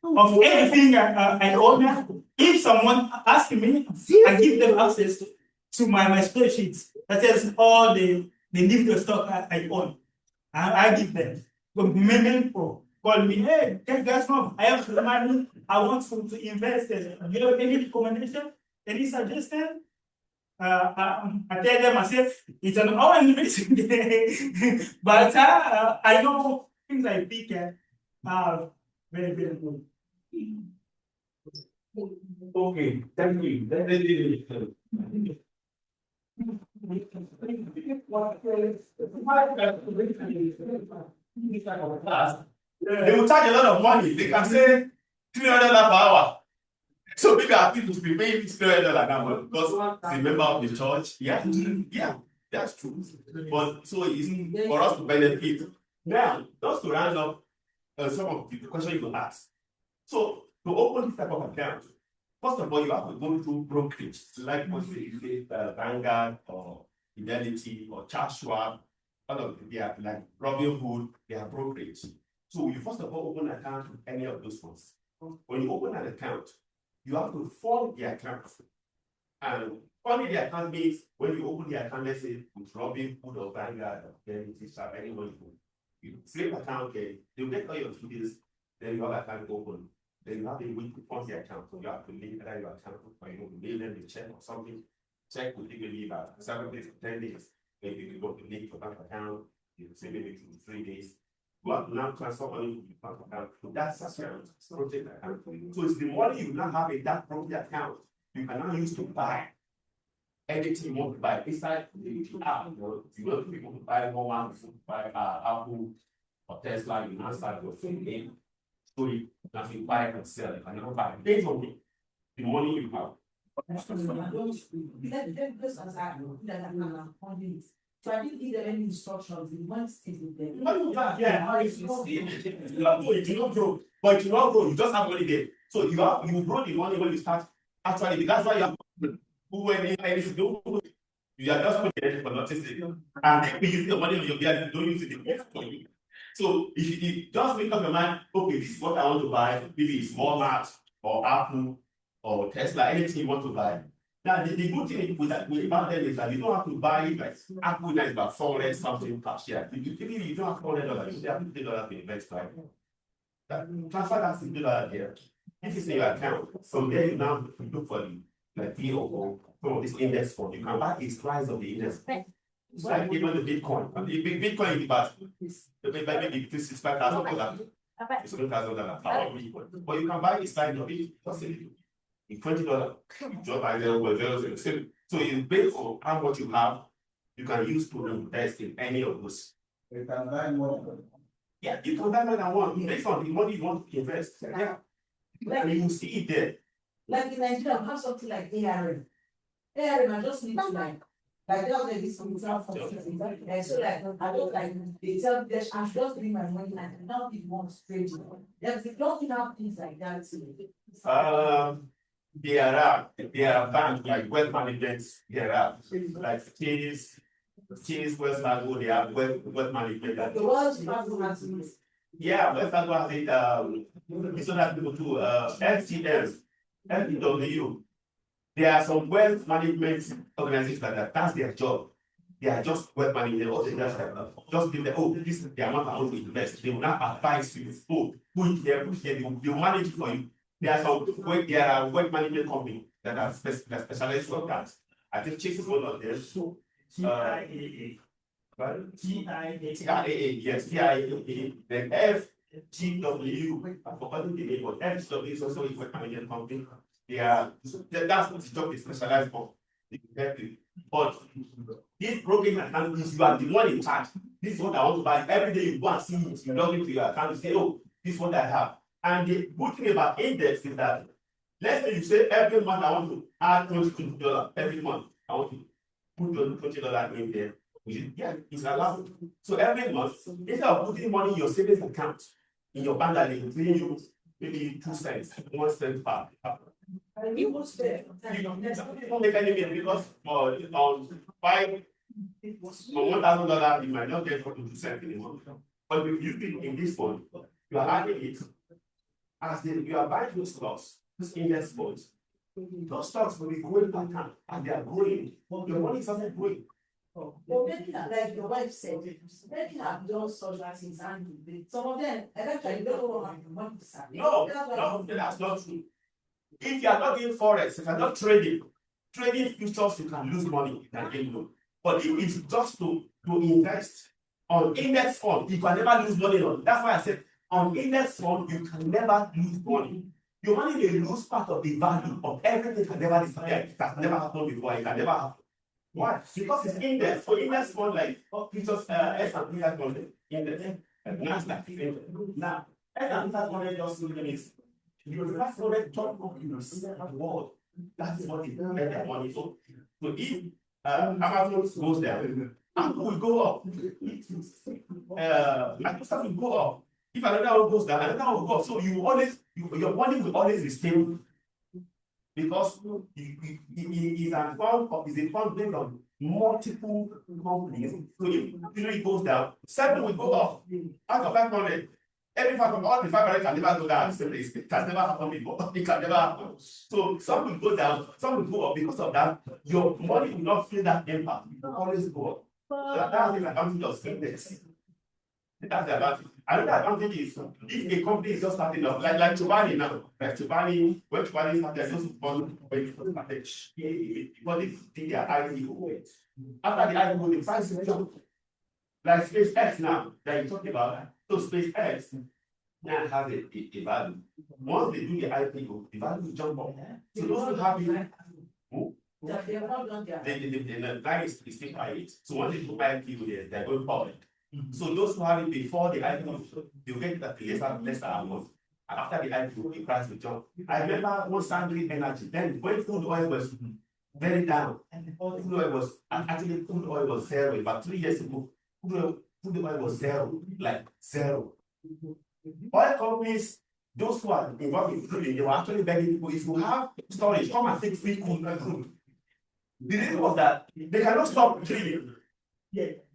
of everything I own. If someone asks me, I give them access to my spreadsheet that tells all the individual stock I own. I give them. But many people call me, hey, guys, no, I have some money. I want to invest in. Do you have any recommendation? Any suggestion? I tell them, I say, it's an hour investment. But I know things I pick are very, very good. Okay, thank you. They will charge a lot of money. They can say $300 per hour. So maybe our people should be paying $300 now because it's a member of the church. Yeah, that's true. But so it's for us to benefit. Now, just to round up some of the questions you will ask. So to open this type of account, first of all, you have to go through brokerage, like what you say, Vanguard or Fidelity or Charles Schwab. All of them, they are like Robinhood, they are brokerage. So you first of all open an account with any of those ones. When you open an account, you have to fund the account. And funding the account means when you open the account, let's say with Robinhood or Vanguard or Fidelity, anyone you save account, they'll get all your details, then your account open. Then you have a way to fund the account. So you have to link either your account or mail them the check or something. Check will take maybe about 7 days to 10 days. Maybe you go to link your bank account, you say maybe 2 to 3 days. You have to now transfer money from the bank account. That's a project account. So it's the money you now have in that project account. You can now use to buy anything you want to buy. Inside the app, you want to buy one, buy Apple or Tesla, you now start your phone game. So you can buy and sell. You can never buy. Based on the money you have. So I didn't give them any instructions. The money stays with them. Yeah, you don't grow, but you don't grow. You just have money there. So you grow the money when you start. Actually, that's why you have when you don't. You are just putting it for nothing. And if you use the money on your bill, you don't use it for you. So if you just make up your mind, okay, this is what I want to buy. Maybe it's Walmart or Apple or Tesla, anything you want to buy. Now the good thing with about them is that you don't have to buy it like Apple that is about 400 something per share. You don't have $400, you have $50 to invest, right? Transfer that $50 there. This is in your account. From there you now look for the like or some of this index fund. You can buy the price of the index fund. It's like even the Bitcoin. And the Bitcoin is about maybe $65,000. It's $1,000. But you can buy this side of it for $20. You drop by 0.007. So it's based on how much you have, you can use to invest in any of those. You can buy more. Yeah, you can buy more than one based on the money you want to invest. Yeah. And you will see it there. Like in Nigeria, we have something like ARM. ARM, I just need to like just like this mutual fund. And so like I don't like they tell me that I should just bring my money and now people want to trade it. There's a lot of things like that too. There are banks like wealth management, there are like Chase, Wells Fargo, they have wealth management. The Wells Fargo has it. Yeah, Wells Fargo has it, so that people do FTS, FW. There are some wealth management organizations that's their job. They are just wealth management, or they just give them, this is the amount I want to invest. They will not advise you, put it there, they will manage it for you. There are wealth management companies that are specialized on that. I think Chase is one of them. TIAA. TIAA, yes, TIAA. Then FGW, I've forgotten the name, but FGW is also a wealth management company. That's what the job is specialized for. But this broking account is you are the one in charge. This is what I want to buy. Every day you go and see it, you log into your account, you say, oh, this is what I have. And the good thing about index is that, let's say you say every month I want to add $20 every month. I want to put $20 in there, which is, it's allowed. So every month, instead of putting money in your savings account, in your bank that they will pay you maybe 2 cents, 1 cent per. You don't make any money because on $1,000 you might not get 2 cents anymore. But if you think in this fund, you are adding it. As you are buying those stocks, those index funds, those stocks will be growing per time, and they are growing. Your money is also growing. Well, maybe like your wife said, maybe have done such things and some of them eventually don't know how the money is. No, that's not true. If you are not doing forex, if you are not trading futures, you can lose money, you can gain money. But if it's just to invest on index fund, you can never lose money on. That's why I said on index fund, you can never lose money. Your money may lose part of the value of everything can never disappear. It has never happened before. It can never happen. Why? Because it's index. For index fund like futures, S&P 500 index, Nasdaq. Now, S&P 500 just means you 500 top companies in the world. That is what it makes their money. So if Amazon goes down, Apple will go up. Microsoft will go up. If another one goes down, another one will go up. So your money will always be stable because it is a fund based on multiple companies. So if it goes down, 7 will go up. Out of 500, all the 500 can never go down. It can never happen before. It can never happen. So some will go down, some will go up. Because of that, your money will not feel that impact. It will always go up. So that's the advantage of index. That's the advantage. Another advantage is if a company is just starting up, like Chobani now. Like Chobani, when Chobani started, just when they did their IPO. After the IPO, the price is jumped. Like SpaceX now, that you're talking about, So SpaceX now has a value. Once they do the IPO, the value will jump up. So those who have it, They have not done their. the guy is still quiet. So once they do IPO, they're going public. So those who have it before the IPO, they'll get that lesser amount. And after the IPO, the price will jump. I remember one Sandry Energy, then when crude oil was very down, crude oil was zero. About 3 years ago, crude oil was zero, like zero. Oil companies, those who are involved in drilling, they were actually begging people, if you have storage, come and take free crude. The reason was that they cannot stop drilling.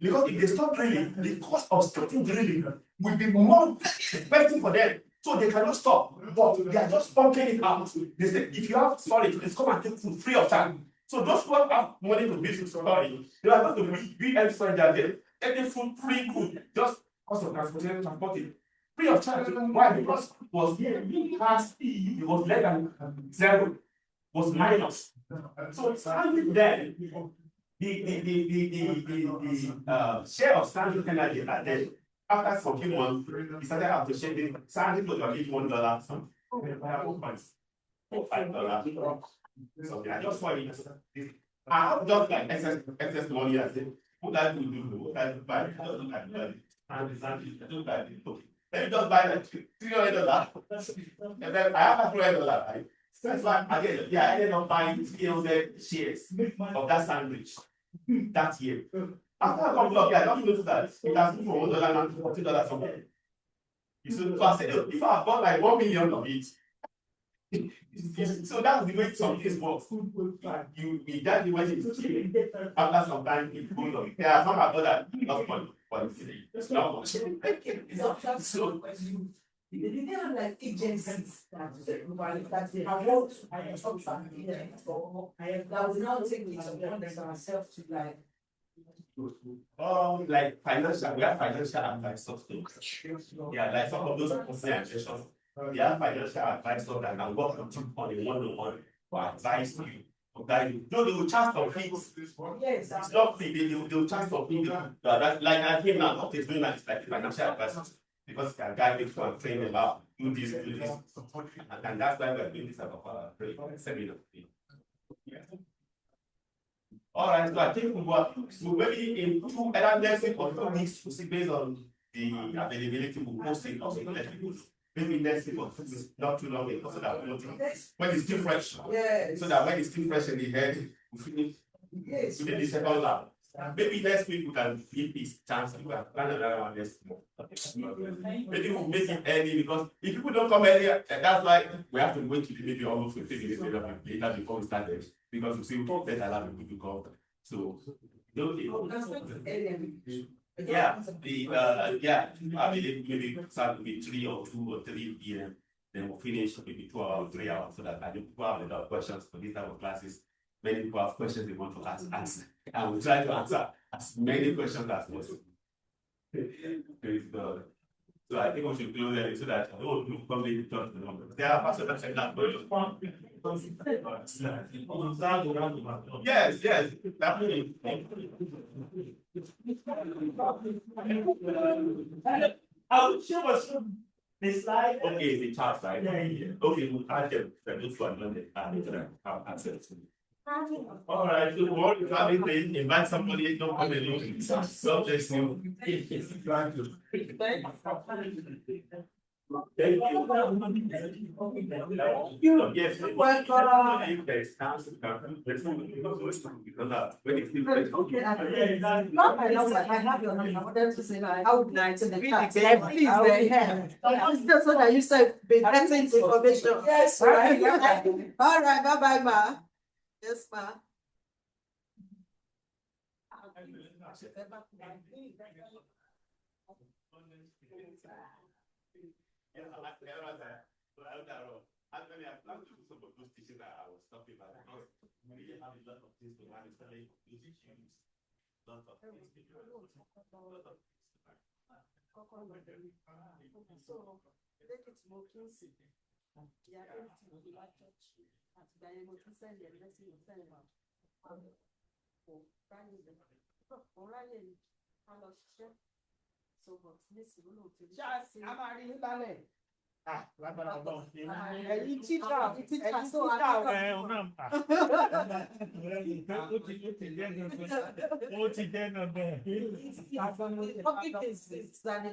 Because if they stop drilling, the cost of stopping drilling will be more expensive for them. So they cannot stop. But they are just pumping it out. They say, if you have storage, let's come and take food free of charge. So those who have money to build storage, they are going to build every storage that day. Any food, free food, just cost of transporting. Free of charge. Why? Because it was it was less than zero, was minus. So standing then, the share of Sandry Energy at then, after some few months, he started appreciating. Sandry was only $1, some $5. So I just saw it. I have just like excess money. I said, what that will do? What that will buy? And the Sandry, I don't buy it. Let me just buy like $300. And then I have $300, right? That's why again, I ended up buying 300 shares of that sandwich that year. After a couple of years, I don't notice that it has moved from $1 to $40 somewhere. So I said, if I bought like 1 million of it, so that's the way some things work. You that's the way it's cheap. After some time, it goes on. There are some about that enough money, but it's not much. So They didn't have like agencies that they have worked that will now take it upon themselves to like financial, we have financial advisors too. Yeah, like some of those organizations, they have financial advisors that can work with you on a one-on-one to advise you. No, they will charge some fees. Yes, it's not free, they will charge some fees. Like I came now, what is doing that is like financial advisors. Because can guide you and train them out, do this, and that's why we're doing this about seminar. Yeah. All right, so I think so maybe in either next week or 2 weeks, based on the availability, we'll post it also. Maybe next week or 2 weeks, not too long ago, so that when it's still fresh. Yes. So that when it's still fresh in the head, we finish within the second lab. Maybe next week we can give this chance. We can plan another one next month. Maybe we'll make it early because if people don't come earlier, that's why we have to wait till maybe almost 15 minutes later before we start it. Because we see we can't allow people to come. So I mean maybe start maybe 3 or 2 or 3 p.m. Then we'll finish maybe 2 hours, 3 hours, so that I think people have a lot of questions for this type of classes. Many people have questions they want to ask. And we'll try to answer as many questions as possible. Praise God. So I think we should close it so that people probably don't know. There are pastors that said that. Yes, definitely. I would show us the slide. Okay, the chart, right? Yeah. Okay, we'll add them. Those one and have access to. All right, so what you have is invite somebody, don't come alone. Subject you. Thank you. Yes, Just so that you said better information. Yes, right. All right, bye, ma. Yes, ma. Actually, I plan to do some of those teaching that I was talking about because we really have a lot of things to manage, like those issues, lot of things to do. So, make it more clean. Yeah, everything will be like church. And to be able to send the blessing of sending out. Just, I'm already in that. Lágbára Ọlọ́run. Ẹ̀yin tíṣà, ẹ̀yin tíṣà Ó ti dẹ́nà bẹ́ẹ̀. Topic is